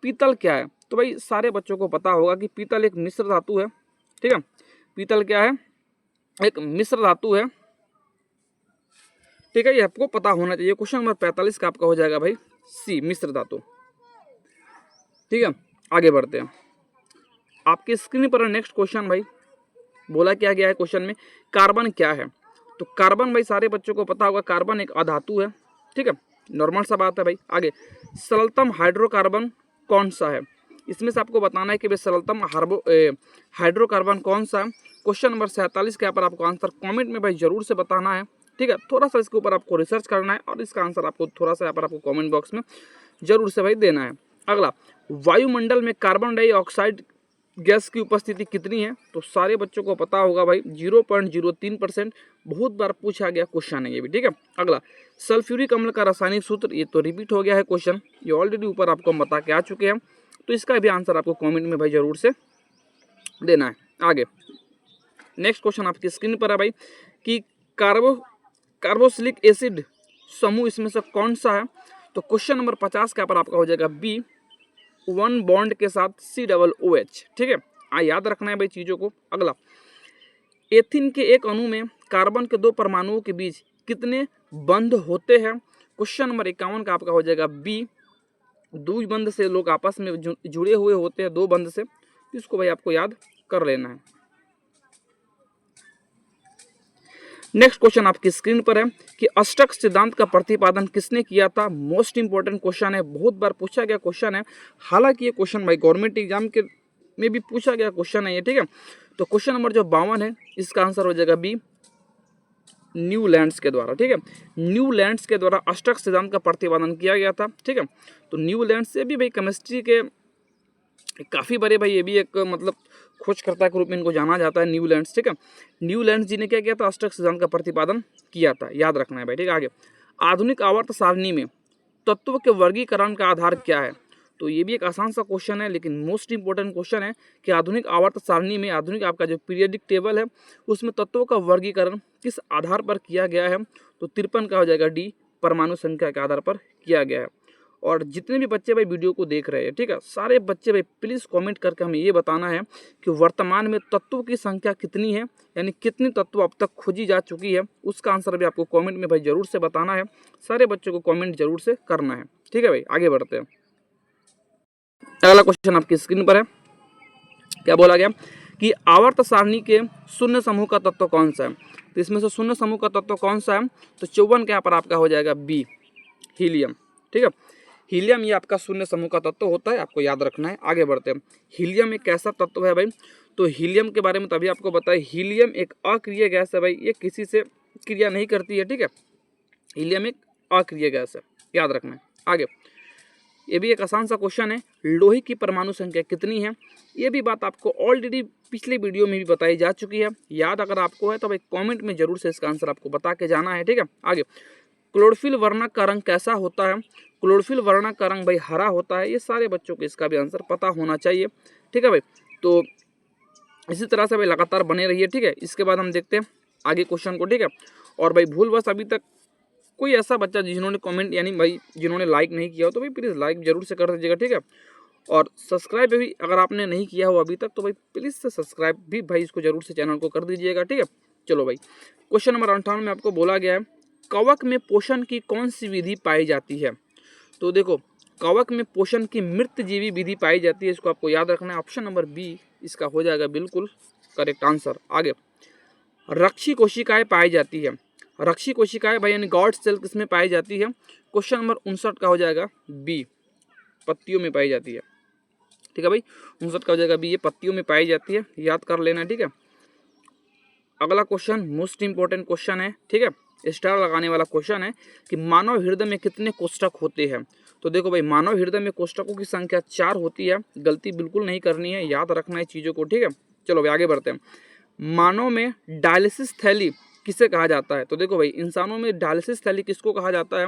पीतल क्या है? तो भाई सारे बच्चों को पता होगा कि पीतल एक मिश्र धातु है। ठीक है, पीतल क्या है? एक मिश्र धातु है। ठीक है, ये आपको पता होना चाहिए। क्वेश्चन नंबर 45 का आपका हो जाएगा भाई सी, मिश्र धातु। ठीक है, आगे बढ़ते हैं। आपके स्क्रीन पर नेक्स्ट क्वेश्चन भाई बोला क्या गया है क्वेश्चन में, कार्बन क्या है? तो कार्बन भाई सारे बच्चों को पता होगा, कार्बन एक अधातु है। ठीक है, नॉर्मल सा बात है भाई। आगे, सरलतम हाइड्रोकार्बन कौन सा है? इसमें से आपको बताना है कि भाई सरलतम हाइड्रोकार्बन कौन सा है। क्वेश्चन नंबर 47 के यहाँ पर आपको आंसर कमेंट में भाई जरूर से बताना है। ठीक है, थोड़ा सा इसके ऊपर आपको रिसर्च करना है और इसका आंसर आपको थोड़ा सा यहाँ पर आपको कमेंट बॉक्स में जरूर से भाई देना है। अगला, वायुमंडल में कार्बन डाइऑक्साइड गैस की उपस्थिति कितनी है? तो सारे बच्चों को पता होगा भाई 0.03%, बहुत बार पूछा गया क्वेश्चन है ये भी। ठीक है, अगला, सल्फ्यूरिक अम्ल का रासायनिक सूत्र, ये तो रिपीट हो गया है क्वेश्चन, ये ऑलरेडी ऊपर आपको हम बता के आ चुके हैं, तो इसका भी आंसर आपको कमेंट में भाई जरूर से देना है। आगे नेक्स्ट क्वेश्चन आपकी स्क्रीन पर है भाई कि कार्बोक्सिलिक एसिड समूह इसमें से कौन सा है? तो क्वेश्चन नंबर 50 के पर आपका हो जाएगा बी, 1 बॉन्ड के साथ COOH। ठीक है, याद रखना है भाई चीजों को। अगला, एथिन के एक अणु में कार्बन के 2 परमाणुओं के बीच कितने बंध होते हैं? क्वेश्चन नंबर 51 का आपका हो जाएगा बी, 2 बंध से लोग आपस में जुड़े हुए होते हैं, 2 बंध से, इसको भाई आपको याद कर लेना है। नेक्स्ट क्वेश्चन आपकी स्क्रीन पर है कि अष्टक सिद्धांत का प्रतिपादन किसने किया था? मोस्ट इंपोर्टेंट क्वेश्चन है, बहुत बार पूछा गया क्वेश्चन है, हालांकि ये क्वेश्चन भाई गवर्नमेंट एग्जाम के में भी पूछा गया क्वेश्चन है ये। ठीक है, तो क्वेश्चन नंबर जो 52 है इसका आंसर हो जाएगा बी, न्यूलैंड्स के द्वारा। ठीक है, न्यूलैंड्स के द्वारा अष्टक सिद्धांत का प्रतिपादन किया गया था। ठीक है, तो न्यूलैंड्स से भी भाई केमिस्ट्री के काफ़ी बड़े भाई, ये भी एक मतलब खोजकर्ता के रूप में इनको जाना जाता है, न्यूलैंड्स। ठीक है, न्यूलैंड्स जी ने क्या किया था? अष्टक सिद्धांत का प्रतिपादन किया था, याद रखना है भाई। ठीक है, आगे, आधुनिक आवर्त सारणी में तत्व के वर्गीकरण का आधार क्या है? तो ये भी एक आसान सा क्वेश्चन है, लेकिन मोस्ट इंपोर्टेंट क्वेश्चन है कि आधुनिक आवर्त सारणी में, आधुनिक आपका जो पीरियडिक टेबल है उसमें तत्वों का वर्गीकरण किस आधार पर किया गया है? तो 53 का हो जाएगा डी, परमाणु संख्या के आधार पर किया गया है। और जितने भी बच्चे भाई वीडियो को देख रहे हैं, ठीक है, सारे बच्चे भाई प्लीज़ कमेंट करके हमें ये बताना है कि वर्तमान में तत्वों की संख्या कितनी है, यानी कितनी तत्व अब तक खोजी जा चुकी है, उसका आंसर भी आपको कमेंट में भाई जरूर से बताना है। सारे बच्चों को कमेंट जरूर से करना है। ठीक है भाई, आगे बढ़ते हैं। अगला क्वेश्चन आपकी स्क्रीन पर है, क्या बोला गया कि आवर्त सारणी के शून्य समूह का तत्व कौन सा है? तो इसमें से शून्य समूह का तत्व कौन सा है? तो 54 के यहाँ पर आपका हो जाएगा बी, हीलियम। ठीक है, हीलियम ये आपका शून्य समूह का तत्व होता है, आपको याद रखना है। आगे बढ़ते हैं, हीलियम एक कैसा तत्व है भाई? तो हीलियम के बारे में तभी आपको बताया, हीलियम एक अक्रिय गैस है भाई, ये किसी से क्रिया नहीं करती है। ठीक है, हीलियम एक अक्रिय गैस है, याद रखना है। आगे, ये भी एक आसान सा क्वेश्चन है, लोहे की परमाणु संख्या कितनी है? ये भी बात आपको ऑलरेडी पिछले वीडियो में भी बताई जा चुकी है, याद अगर आपको है तो भाई कमेंट में जरूर से इसका आंसर आपको बता के जाना है। ठीक है, आगे, क्लोरोफिल वर्णक का रंग कैसा होता है? क्लोरोफिल वर्णक का रंग भाई हरा होता है, ये सारे बच्चों को इसका भी आंसर पता होना चाहिए। ठीक है भाई, तो इसी तरह से भाई लगातार बने रहिए। ठीक है, इसके बाद हम देखते हैं आगे क्वेश्चन को। ठीक है, और भाई भूलवश अभी तक कोई ऐसा बच्चा जिन्होंने कमेंट यानी भाई जिन्होंने लाइक नहीं किया हो तो भाई प्लीज़ लाइक जरूर से कर दीजिएगा। ठीक है, और सब्सक्राइब भी अगर आपने नहीं किया हो अभी तक तो भाई प्लीज़ से सब्सक्राइब भी भाई इसको जरूर से चैनल को कर दीजिएगा। ठीक है, चलो भाई, क्वेश्चन नंबर 58 में आपको बोला गया है, कवक में पोषण की कौन सी विधि पाई जाती है? तो देखो, कवक में पोषण की मृतजीवी विधि पाई जाती है, इसको आपको याद रखना है। ऑप्शन नंबर बी इसका हो जाएगा बिल्कुल करेक्ट आंसर। आगे, रक्षी कोशिकाएं पाई जाती है, रक्षी कोशिकाएं भाई यानी गॉड सेल किसमें पाई जाती है? क्वेश्चन नंबर 59 का हो जाएगा बी, पत्तियों में पाई जाती है। ठीक है भाई, 59 का हो जाएगा बी, ये पत्तियों में पाई जाती है, याद कर लेना। ठीक है, अगला क्वेश्चन मोस्ट इंपोर्टेंट क्वेश्चन है। ठीक है, स्टार लगाने वाला क्वेश्चन है कि मानव हृदय में कितने कोष्ठक होते हैं? तो देखो भाई, मानव हृदय में कोष्ठकों की संख्या 4 होती है। गलती बिल्कुल नहीं करनी है, याद रखना है चीज़ों को, ठीक है। चलो भाई आगे बढ़ते हैं। मानव में डायलिसिस थैली किसे कहा जाता है? तो देखो भाई, इंसानों में डायलिसिस थैली किसको कहा जाता है?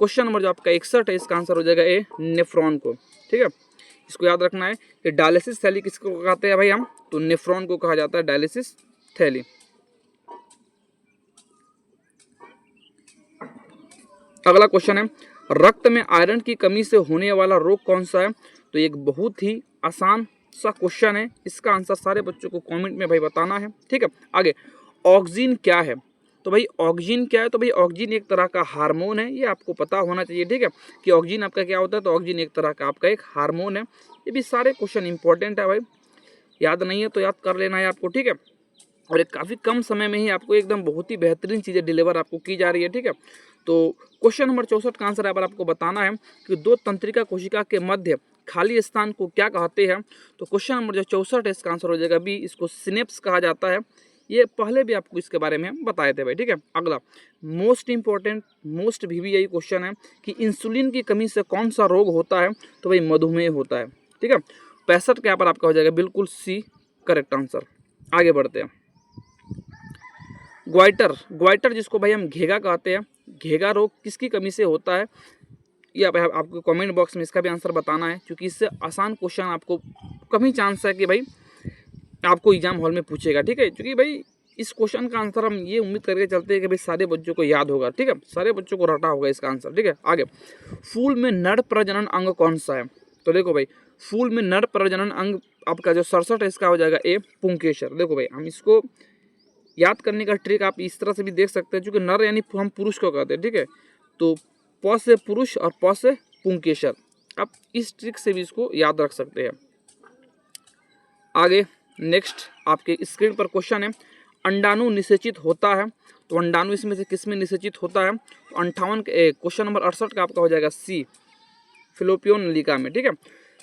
क्वेश्चन नंबर जो आपका 61 है, इसका आंसर हो जाएगा ए, नेफ्रॉन को, ठीक है। इसको याद रखना है कि डायलिसिस थैली किसको कहते हैं भाई हम? तो नेफ्रॉन को कहा जाता है डायलिसिस थैली। अगला क्वेश्चन है, रक्त में आयरन की कमी से होने वाला रोग कौन सा है? तो एक बहुत ही आसान सा क्वेश्चन है, इसका आंसर सारे बच्चों को कमेंट में भाई बताना है, ठीक है। आगे, ऑक्सीजन क्या है? तो भाई ऑक्सीजन क्या है? तो भाई ऑक्सीजन एक तरह का हार्मोन है, ये आपको पता होना चाहिए, ठीक है, कि ऑक्सीजन आपका क्या होता है। तो ऑक्सीजन एक तरह का आपका एक हार्मोन है। ये भी सारे क्वेश्चन इंपॉर्टेंट है भाई, याद नहीं है तो याद कर लेना है आपको, ठीक है। और एक काफ़ी कम समय में ही आपको एकदम बहुत ही बेहतरीन चीज़ें डिलीवर आपको की जा रही है, ठीक है। तो क्वेश्चन नंबर 64 का आंसर यहाँ पर आपको बताना है कि दो तंत्रिका कोशिका के मध्य खाली स्थान को क्या कहते हैं? तो क्वेश्चन नंबर जो 64 है, इसका आंसर हो जाएगा बी, इसको सिनेप्स कहा जाता है। ये पहले भी आपको इसके बारे में हम बताए थे भाई, ठीक है। अगला मोस्ट इंपॉर्टेंट, मोस्ट भी यही क्वेश्चन है कि इंसुलिन की कमी से कौन सा रोग होता है? तो भाई मधुमेह होता है, ठीक है। 65 के यहाँ पर आपका हो जाएगा बिल्कुल सी करेक्ट आंसर। आगे बढ़ते हैं। ग्वाइटर, ग्वाइटर जिसको भाई हम घेगा कहते हैं, घेगा रोग किसकी कमी से होता है? ये आपको कमेंट बॉक्स में इसका भी आंसर बताना है, क्योंकि इससे आसान क्वेश्चन आपको कम ही चांस है कि भाई आपको एग्जाम हॉल में पूछेगा, ठीक है। क्योंकि भाई इस क्वेश्चन का आंसर हम ये उम्मीद करके चलते हैं कि भाई सारे बच्चों को याद होगा, ठीक है, सारे बच्चों को रटा होगा इसका आंसर, ठीक है। आगे, फूल में नर प्रजनन अंग कौन सा है? तो देखो भाई, फूल में नर प्रजनन अंग आपका जो 67 है, इसका हो जाएगा ए, पुंकेसर। देखो भाई, हम इसको याद करने का ट्रिक आप इस तरह से भी देख सकते हैं, क्योंकि नर यानी हम पुरुष को कहते हैं, ठीक है। तो प से पुरुष और प से पुंकेसर, आप इस ट्रिक से भी इसको याद रख सकते हैं। आगे नेक्स्ट आपके स्क्रीन पर क्वेश्चन है, अंडाणु निषेचित होता है। तो अंडाणु इसमें से किस में निषेचित होता है? तो 58 क्वेश्चन नंबर 68 का आपका हो जाएगा सी, फिलोपियन नलिका में, ठीक है।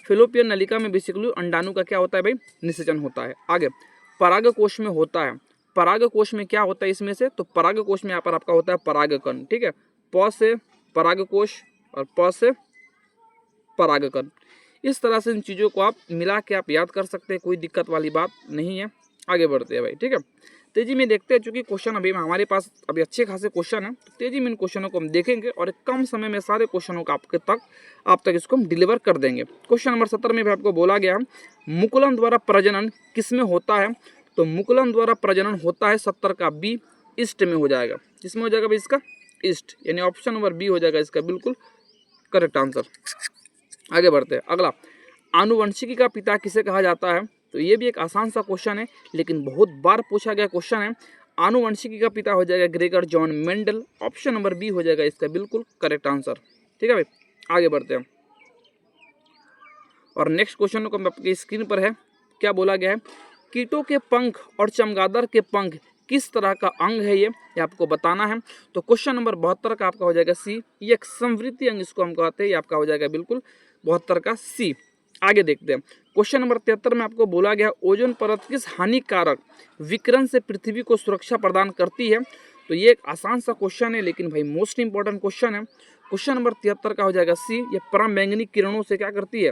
फिलोपियन नलिका में बेसिकली अंडाणु का क्या होता है भाई? निषेचन होता है। आगे, परागकोश में होता है। परागकोश में क्या होता है इसमें से? तो परागकोश में यहाँ पर आपका होता है परागकण, ठीक है। प से परागकोश और प से परागकण। इस तरह से इन चीज़ों को आप मिला के आप याद कर सकते हैं, कोई दिक्कत वाली बात नहीं है। आगे बढ़ते हैं भाई, ठीक है। तेजी में देखते हैं, चूंकि क्वेश्चन अभी हमारे पास अभी अच्छे खासे क्वेश्चन है, तो तेजी में इन क्वेश्चनों को हम देखेंगे और एक कम समय में सारे क्वेश्चनों का आप तक इसको हम डिलीवर कर देंगे। क्वेश्चन नंबर 70 में भी आपको बोला गया है, मुकुलन द्वारा प्रजनन किस में होता है? तो मुकुलन द्वारा प्रजनन होता है 70 का बी, ईस्ट में हो जाएगा। किसमें हो जाएगा भाई? इसका ईस्ट, यानी ऑप्शन नंबर बी हो जाएगा इसका बिल्कुल करेक्ट आंसर। आगे बढ़ते हैं। अगला, आनुवंशिकी का पिता किसे कहा जाता है? तो ये भी एक आसान सा क्वेश्चन है, लेकिन बहुत बार पूछा गया क्वेश्चन है। आनुवंशिकी का पिता हो जाएगा Gregor John Mendel, option number B हो जाएगा इसका बिल्कुल करेक्ट आंसर, ठीक है भाई। आगे बढ़ते हैं और नेक्स्ट क्वेश्चन को आपकी स्क्रीन पर है, क्या बोला गया है? कीटों के पंख और चमगादड़ के पंख किस तरह का अंग है? ये आपको बताना है। तो क्वेश्चन नंबर 72 का आपका हो जाएगा सी, ये एक संवृत्ति अंग इसको हम कहते हैं, ये आपका हो जाएगा बिल्कुल 72 का सी। आगे देखते हैं। क्वेश्चन नंबर 73 में आपको बोला गया, ओजोन परत किस हानिकारक विकिरण से पृथ्वी को सुरक्षा प्रदान करती है? तो ये एक आसान सा क्वेश्चन है, लेकिन भाई मोस्ट इंपॉर्टेंट क्वेश्चन है। क्वेश्चन नंबर 73 का हो जाएगा सी, ये पराबैंगनी किरणों से क्या करती है?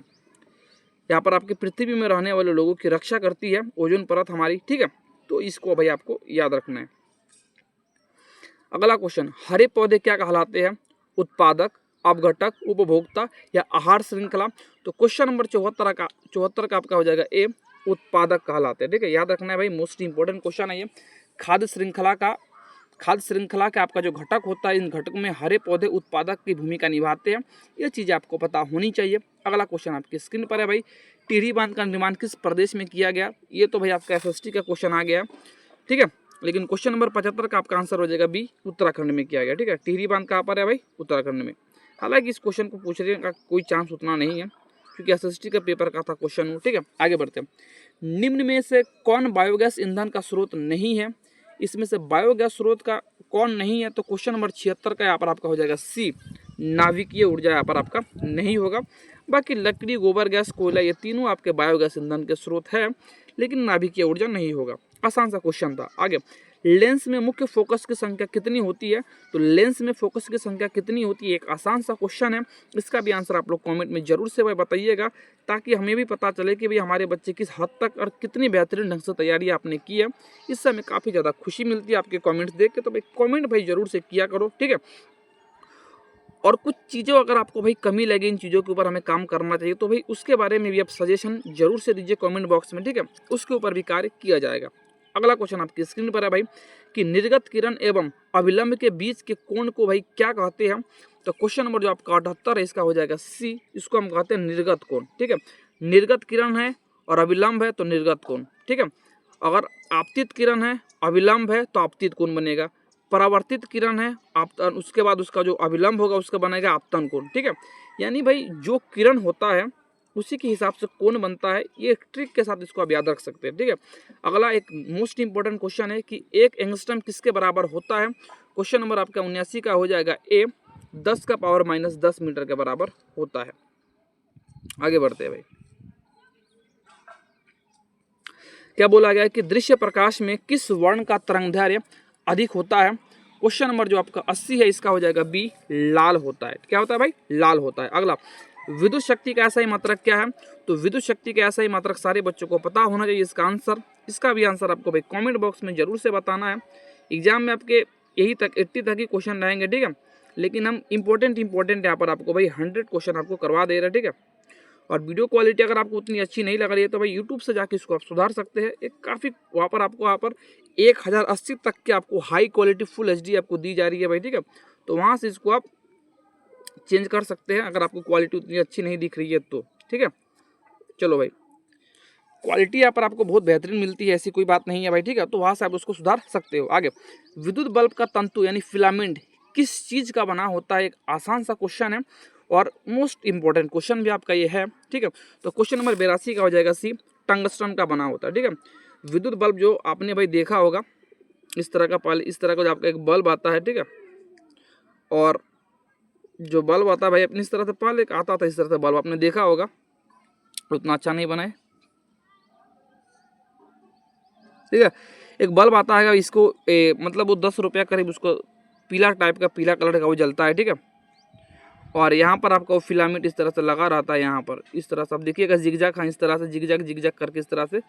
यहाँ पर आपकी पृथ्वी में रहने वाले लोगों की रक्षा करती है ओजोन परत हमारी, ठीक है। तो इसको भाई आपको याद रखना है। अगला क्वेश्चन, हरे पौधे क्या कहलाते हैं? उत्पादक, अपघटक, उपभोक्ता या आहार श्रृंखला? तो क्वेश्चन नंबर 74 का आपका हो जाएगा ए, उत्पादक कहलाते हैं, ठीक है। याद रखना है भाई, मोस्ट इंपॉर्टेंट क्वेश्चन है ये। खाद्य श्रृंखला का आपका जो घटक होता है, इन घटकों में हरे पौधे उत्पादक की भूमिका निभाते हैं, ये चीज़ें आपको पता होनी चाहिए। अगला क्वेश्चन आपकी स्क्रीन पर है भाई, टिहरी बांध का निर्माण किस प्रदेश में किया गया? ये तो भाई आपका एसएसटी का क्वेश्चन आ गया, ठीक है। लेकिन क्वेश्चन नंबर 75 का आपका आंसर हो जाएगा बी, उत्तराखंड में किया गया, ठीक है। टिहरी बांध कहाँ पर है भाई? उत्तराखंड में। हालांकि इस क्वेश्चन को पूछने का कोई चांस उतना नहीं है, क्योंकि एसएसटी का पेपर का था क्वेश्चन हो, ठीक है। आगे बढ़ते हैं। निम्न में से कौन बायोगैस ईंधन का स्रोत नहीं है? इसमें से बायोगैस स्रोत का कौन नहीं है? तो क्वेश्चन नंबर 76 का यहाँ पर आपका हो जाएगा सी, नाभिकीय ऊर्जा यहाँ पर आपका नहीं होगा। बाकी लकड़ी, गोबर गैस, कोयला, ये तीनों आपके बायोगैस ईंधन के स्रोत है, लेकिन नाभिकीय ऊर्जा नहीं होगा। आसान सा क्वेश्चन था। आगे, लेंस में मुख्य फोकस की संख्या कितनी होती है? तो लेंस में फोकस की संख्या कितनी होती है, एक आसान सा क्वेश्चन है। इसका भी आंसर आप लोग कमेंट में जरूर से भाई बताइएगा, ताकि हमें भी पता चले कि भाई हमारे बच्चे किस हद तक और कितनी बेहतरीन ढंग से तैयारी आपने की है। इससे हमें काफ़ी ज़्यादा खुशी मिलती है आपके कमेंट्स देख के, तो भाई कमेंट भाई जरूर से किया करो, ठीक है। और कुछ चीज़ों अगर आपको भाई कमी लगे, इन चीज़ों के ऊपर हमें काम करना चाहिए, तो भाई उसके बारे में भी आप सजेशन जरूर से दीजिए कमेंट बॉक्स में, ठीक है। उसके ऊपर भी कार्य किया जाएगा। अगला क्वेश्चन आपकी स्क्रीन पर है भाई कि निर्गत किरण एवं अभिलंब के बीच के कोण को भाई क्या कहते हैं? तो क्वेश्चन नंबर जो आपका 78 है, इसका हो जाएगा सी। इसको हम कहते हैं निर्गत कोण, ठीक है। निर्गत किरण है और अभिलंब है तो निर्गत कोण, ठीक है। अगर आपतित किरण है, अभिलंब है तो आपतित कोण बनेगा। परावर्तित किरण है, आपतन, उसके बाद उसका जो अभिलंब होगा उसका बनेगा आपतन कोण, ठीक है। यानी भाई जो किरण होता है उसी के हिसाब से कोण बनता है। ये एक ट्रिक के साथ इसको आप याद रख सकते हैं, ठीक है। अगला एक मोस्ट इंपॉर्टेंट क्वेश्चन है कि एक एंगस्ट्रम किसके बराबर होता है? क्वेश्चन नंबर आपका 79 का हो जाएगा ए, 10 का पावर माइनस 10 मीटर के बराबर होता है। आगे बढ़ते हैं भाई। क्या बोला गया है कि दृश्य प्रकाश में किस वर्ण का तरंगदैर्घ्य अधिक होता है? क्वेश्चन नंबर जो आपका 80 है, इसका हो जाएगा बी, लाल होता है। क्या होता है भाई? लाल होता है। अगला, विद्युत शक्ति का ऐसा ही मात्रक क्या है? तो विद्युत शक्ति का ऐसा ही मात्रक सारे बच्चों को पता होना चाहिए इसका आंसर। इसका भी आंसर आपको भाई कमेंट बॉक्स में जरूर से बताना है। एग्जाम में आपके यही तक 80 तक ही क्वेश्चन रहेंगे, ठीक है। लेकिन हम इंपॉर्टेंट यहाँ पर आपको भाई 100 क्वेश्चन आपको करवा दे रहे हैं, ठीक है। और वीडियो क्वालिटी अगर आपको उतनी अच्छी नहीं लग रही है तो भाई यूट्यूब से जाके इसको आप सुधार सकते हैं। एक काफ़ी वहाँ पर आपको 1080 तक के आपको हाई क्वालिटी फुल HD आपको दी जा रही है भाई, ठीक है। तो वहाँ से इसको आप चेंज कर सकते हैं अगर आपको क्वालिटी उतनी अच्छी नहीं दिख रही है तो, ठीक है। चलो भाई, क्वालिटी यहाँ पर आपको बहुत बेहतरीन मिलती है, ऐसी कोई बात नहीं है भाई, ठीक है। तो वहाँ से आप उसको सुधार सकते हो। आगे, विद्युत बल्ब का तंतु यानी फिलामेंट किस चीज़ का बना होता है? एक आसान सा क्वेश्चन है और मोस्ट इंपॉर्टेंट क्वेश्चन भी आपका ये है, ठीक है। तो क्वेश्चन नंबर 82 का हो जाएगा सी, टंगस्टन का बना होता है, ठीक है। विद्युत बल्ब जो आपने भाई देखा होगा, इस तरह का जो आपका एक बल्ब आता है, ठीक है। और जो बल्ब आता है भाई अपनी इस तरह से पहले एक आता था, इस तरह से बल्ब आपने देखा होगा, उतना अच्छा नहीं बना है, ठीक है। एक बल्ब आता है, इसको मतलब वो 10 रुपया करीब, उसको पीला टाइप का, पीला कलर का वो जलता है, ठीक है। और यहाँ पर आपका वो फिलामेंट इस तरह से लगा रहता है, यहाँ पर इस तरह से आप देखिएगा जिगजैग, हाँ इस तरह से जिगजैग करके इस तरह से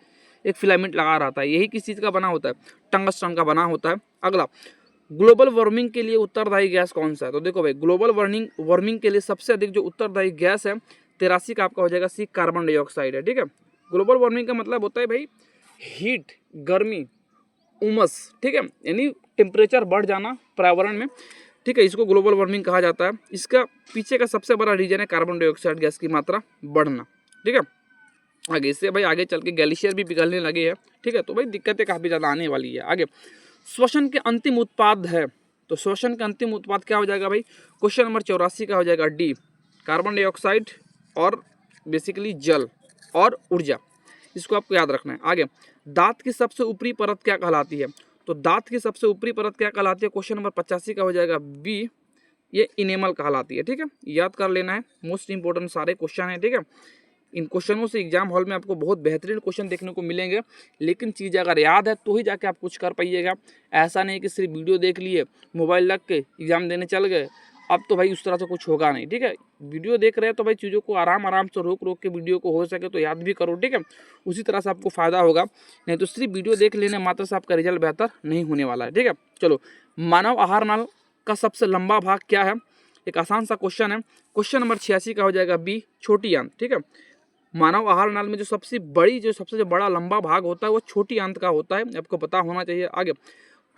एक फिलामेंट लगा रहता है। यही किस चीज़ का बना होता है? टंगस्टन का बना होता है। अगला, ग्लोबल वार्मिंग के लिए उत्तरदायी गैस कौन सा है? तो देखो भाई, ग्लोबल वार्मिंग के लिए सबसे अधिक जो उत्तरदायी गैस है 83 का आपका हो जाएगा सी, कार्बन डाइऑक्साइड है, ठीक है। ग्लोबल वार्मिंग का मतलब होता है भाई हीट, गर्मी, उमस, ठीक है, यानी टेम्परेचर बढ़ जाना पर्यावरण में, ठीक है। इसको ग्लोबल वार्मिंग कहा जाता है। इसका पीछे का सबसे बड़ा रीजन है कार्बन डाइऑक्साइड गैस की मात्रा बढ़ना, ठीक है। आगे इससे भाई आगे चल के ग्लेशियर भी पिघलने लगे हैं, ठीक है। तो भाई दिक्कतें काफ़ी ज़्यादा आने वाली है। आगे, श्वसन के अंतिम उत्पाद है, तो श्वसन का अंतिम उत्पाद क्या हो जाएगा भाई? क्वेश्चन नंबर 84 का हो जाएगा डी, कार्बन डाइऑक्साइड और बेसिकली जल और ऊर्जा। इसको आपको याद रखना है। आगे, दांत की सबसे ऊपरी परत क्या कहलाती है? तो दांत की सबसे ऊपरी परत क्या कहलाती है? क्वेश्चन नंबर 85 का हो जाएगा बी, ये इनेमल कहलाती है, ठीक है। याद कर लेना है, मोस्ट इंपॉर्टेंट सारे क्वेश्चन है, ठीक है। इन क्वेश्चनों से एग्जाम हॉल में आपको बहुत बेहतरीन क्वेश्चन देखने को मिलेंगे, लेकिन चीज़ अगर याद है तो ही जाके आप कुछ कर पाइएगा। ऐसा नहीं कि सिर्फ वीडियो देख लिए, मोबाइल रख के एग्जाम देने चल गए, अब तो भाई उस तरह से कुछ होगा नहीं, ठीक है। वीडियो देख रहे हैं तो भाई चीज़ों को आराम से रोक के वीडियो को हो सके तो याद भी करो, ठीक है। उसी तरह से आपको फ़ायदा होगा, नहीं तो सिर्फ वीडियो देख लेने मात्र से आपका रिजल्ट बेहतर नहीं होने वाला है, ठीक है। चलो, मानव आहार नाल का सबसे लंबा भाग क्या है? एक आसान सा क्वेश्चन है। क्वेश्चन नंबर 86 का हो जाएगा बी, छोटी आंत, ठीक है। मानव आहार नाल में जो सबसे बड़ा लंबा भाग होता है वो छोटी आंत का होता है, आपको पता होना चाहिए। आगे,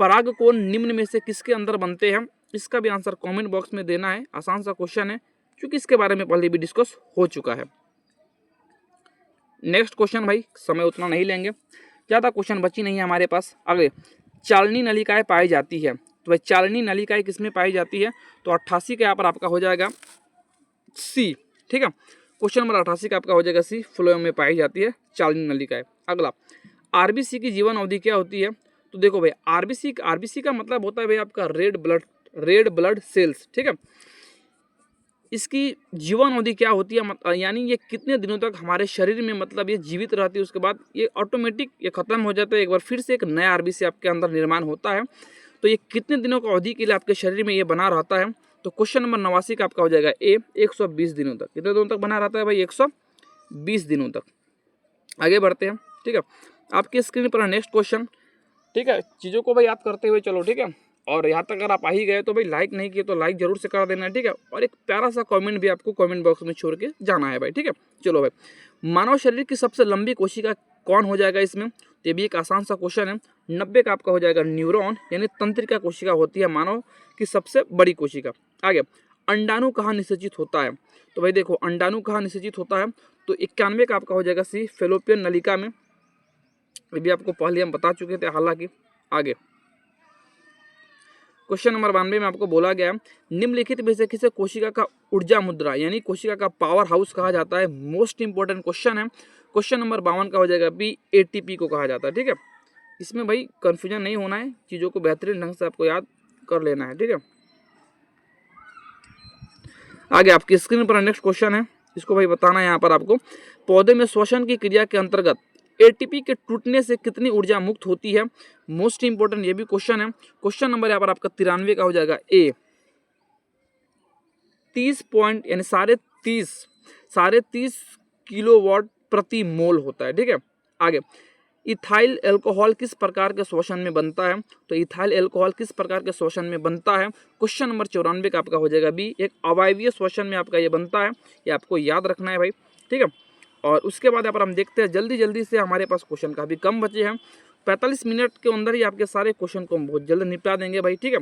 पराग कोण निम्न में से किसके अंदर बनते हैं? इसका भी आंसर कमेंट बॉक्स में देना है। आसान सा क्वेश्चन है क्योंकि इसके बारे में पहले भी डिस्कस हो चुका है। नेक्स्ट क्वेश्चन भाई, समय उतना नहीं लेंगे, ज़्यादा क्वेश्चन बची नहीं है हमारे पास। आगे, चालनी नलिकाएं पाई जाती है, तो भाई चालनी नलिकाएं किसमें पाई जाती है? तो 88 का यहाँ पर आपका हो जाएगा सी, ठीक है। क्वेश्चन नंबर 88 का आपका हो जाएगा सी, फ्लोएम में पाई जाती है चालनी नलिकाएं। अगला, आरबीसी की जीवन अवधि क्या होती है? तो देखो भाई, आरबीसी का मतलब होता है भाई आपका रेड ब्लड सेल्स, ठीक है। इसकी जीवन अवधि क्या होती है, यानी ये कितने दिनों तक हमारे शरीर में मतलब ये जीवित रहती है, उसके बाद ये ऑटोमेटिक ये ख़त्म हो जाता है, एक बार फिर से एक नया आरबीसी आपके अंदर निर्माण होता है। तो ये कितने दिनों का अवधि के लिए आपके शरीर में ये बना रहता है? तो क्वेश्चन नंबर 89 का आपका हो जाएगा ए 120 दिनों तक। कितने दिनों तक बना रहता है भाई? 120 दिनों तक। आगे बढ़ते हैं, ठीक है। आपकी स्क्रीन पर नेक्स्ट क्वेश्चन, ठीक है। चीज़ों को भाई याद करते हुए चलो, ठीक है। और यहाँ तक अगर आप आ ही गए तो भाई लाइक नहीं किए तो लाइक जरूर से कर देना, ठीक है। और एक प्यारा सा कमेंट भी आपको कमेंट बॉक्स में छोड़ के जाना है भाई, ठीक है। चलो भाई, मानव शरीर की सबसे लंबी कोशिका कौन हो जाएगा इसमें? तो ये भी एक आसान सा क्वेश्चन है। 90 का आपका हो जाएगा न्यूरॉन, यानी तंत्रिका कोशिका होती है मानव की सबसे बड़ी कोशिका। आगे, अंडाणु कहाँ निषेचित होता है? तो भाई देखो, अंडाणु कहाँ निषेचित होता है? तो 91 का आपका हो जाएगा सी फेलोपियन नलिका में। ये भी आपको पहले हम बता चुके थे हालांकि। आगे क्वेश्चन नंबर 92 में आपको बोला गया, निम्नलिखित में से किसे कोशिका का ऊर्जा मुद्रा यानी कोशिका का पावर हाउस कहा जाता है? मोस्ट इंपॉर्टेंट क्वेश्चन है। क्वेश्चन नंबर 52 का हो जाएगा बी एटीपी को कहा जाता है, ठीक है। इसमें भाई कंफ्यूजन नहीं होना है, चीज़ों को बेहतरीन ढंग से आपको याद कर लेना है, ठीक है। आगे आपकी स्क्रीन पर नेक्स्ट क्वेश्चन है, इसको भाई बताना है यहाँ पर आपको। पौधे में श्वसन की क्रिया के अंतर्गत एटीपी के टूटने से कितनी ऊर्जा मुक्त होती है? मोस्ट इंपोर्टेंट ये भी क्वेश्चन है। क्वेश्चन नंबर यहाँ पर आपका 93 का हो जाएगा ए 30 पॉइंट यानी 30.5 किलोवाट प्रति मोल होता है, ठीक है। आगे, इथाइल अल्कोहल किस प्रकार के श्वसन में बनता है? तो इथाइल अल्कोहल किस प्रकार के श्वसन में बनता है? क्वेश्चन नंबर 94 का आपका हो जाएगा बी एक अवायवीय श्वसन में आपका ये बनता है। ये आपको याद रखना है भाई, ठीक है। और उसके बाद यहाँ पर हम देखते हैं जल्दी से, हमारे पास क्वेश्चन काफ़ी कम बचे हैं। 45 मिनट के अंदर ही आपके सारे क्वेश्चन को हम बहुत जल्द निपटा देंगे भाई, ठीक है।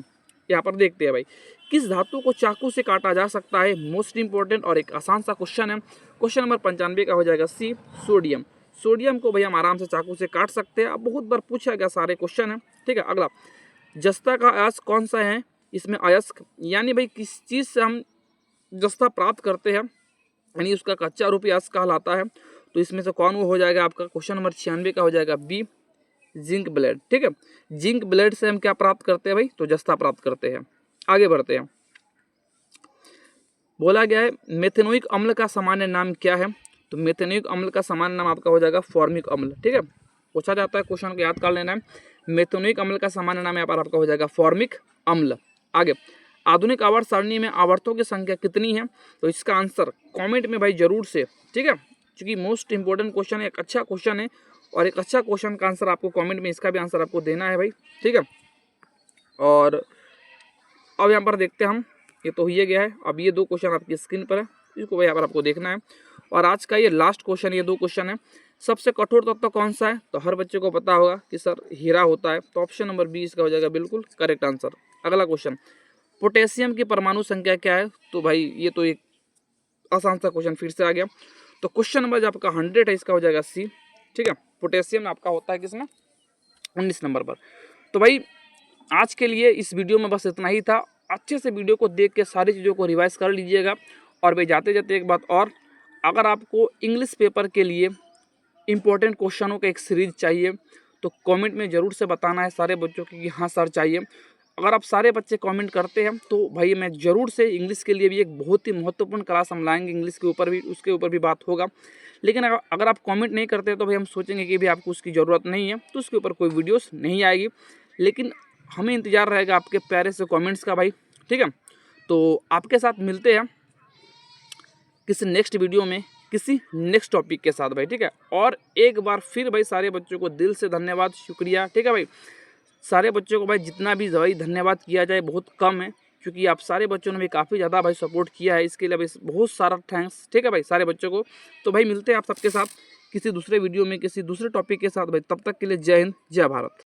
यहाँ पर देखते हैं भाई, किस धातु को चाकू से काटा जा सकता है? मोस्ट इंपॉर्टेंट और एक आसान सा क्वेश्चन है। क्वेश्चन नंबर 95 का हो जाएगा सी सोडियम। सोडियम को भाई हम आराम से चाकू से काट सकते हैं। अब बहुत बार पूछा गया सारे क्वेश्चन है, ठीक है। अगला, जस्ता का अयस्क कौन सा है? इसमें अयस्क यानी भाई किस चीज़ से हम जस्ता प्राप्त करते हैं, यानी उसका कच्चा रूप अयस्क कहलाता है। तो इसमें से कौन वो हो जाएगा आपका? क्वेश्चन नंबर 96 का हो जाएगा बी जिंक ब्लेड, ठीक है। जिंक ब्लेड से हम क्या प्राप्त करते हैं भाई? तो जस्ता प्राप्त करते हैं। आगे बढ़ते हैं, बोला गया है मेथेनोइक अम्ल का सामान्य नाम क्या है? तो मेथेनोइक अम्ल का सामान्य नाम आपका हो जाएगा फॉर्मिक अम्ल, ठीक है। पूछा जाता है, क्वेश्चन को याद कर लेना है। मेथेनोइक अम्ल का सामान्य नाम यहाँ पर आपका हो जाएगा फॉर्मिक अम्ल। आगे, आधुनिक आवर्त सारणी में आवर्तों की संख्या कितनी है? तो इसका आंसर कमेंट में भाई जरूर से, ठीक है, क्योंकि मोस्ट इंपॉर्टेंट क्वेश्चन है, एक अच्छा क्वेश्चन है और एक अच्छा क्वेश्चन का आंसर आपको कमेंट में इसका भी आंसर आपको देना है भाई, ठीक है। और अब यहाँ पर देखते हैं हम, ये तो ही गया है। अब ये दो क्वेश्चन आपकी स्क्रीन पर है, इसको भाई यहाँ पर आपको देखना है। और आज का ये लास्ट क्वेश्चन, ये दो क्वेश्चन है। सबसे कठोर तत्व कौन सा है? तो हर बच्चे को पता होगा कि सर हीरा होता है। तो ऑप्शन नंबर 20 का हो जाएगा बिल्कुल करेक्ट आंसर। अगला क्वेश्चन, पोटेशियम की परमाणु संख्या क्या है? तो भाई ये तो एक आसान सा क्वेश्चन फिर से आ गया। तो क्वेश्चन नंबर जो आपका 100 है, इसका हो जाएगा सी, ठीक है। पोटेशियम आपका होता है किसमें? 19 नंबर पर। तो भाई आज के लिए इस वीडियो में बस इतना ही था। अच्छे से वीडियो को देख के सारी चीज़ों को रिवाइज कर लीजिएगा। और भाई जाते जाते एक बात और, अगर आपको इंग्लिश पेपर के लिए इम्पोर्टेंट क्वेश्चनों का एक सीरीज चाहिए तो कमेंट में ज़रूर से बताना है सारे बच्चों की कि हाँ सर चाहिए। अगर आप सारे बच्चे कमेंट करते हैं तो भाई मैं ज़रूर से इंग्लिश के लिए भी एक बहुत ही महत्वपूर्ण क्लास हम लाएंगे, इंग्लिश के ऊपर भी, उसके ऊपर भी बात होगा। लेकिन अगर आप कमेंट नहीं करते तो भाई हम सोचेंगे कि भाई आपको उसकी ज़रूरत नहीं है, तो उसके ऊपर कोई वीडियोस नहीं आएगी। लेकिन हमें इंतज़ार रहेगा आपके प्यारे से कमेंट्स का भाई, ठीक है। तो आपके साथ मिलते हैं किसी नेक्स्ट वीडियो में, किसी नेक्स्ट टॉपिक के साथ भाई, ठीक है। और एक बार फिर भाई सारे बच्चों को दिल से धन्यवाद, शुक्रिया, ठीक है भाई। सारे बच्चों को भाई जितना भी भाई धन्यवाद किया जाए बहुत कम है, क्योंकि आप सारे बच्चों ने भी काफ़ी ज़्यादा भाई सपोर्ट किया है, इसके लिए भाई बहुत सारा थैंक्स, ठीक है भाई सारे बच्चों को। तो भाई मिलते हैं आप सबके साथ किसी दूसरे वीडियो में, किसी दूसरे टॉपिक के साथ भाई। तब तक के लिए जय हिंद, जय भारत।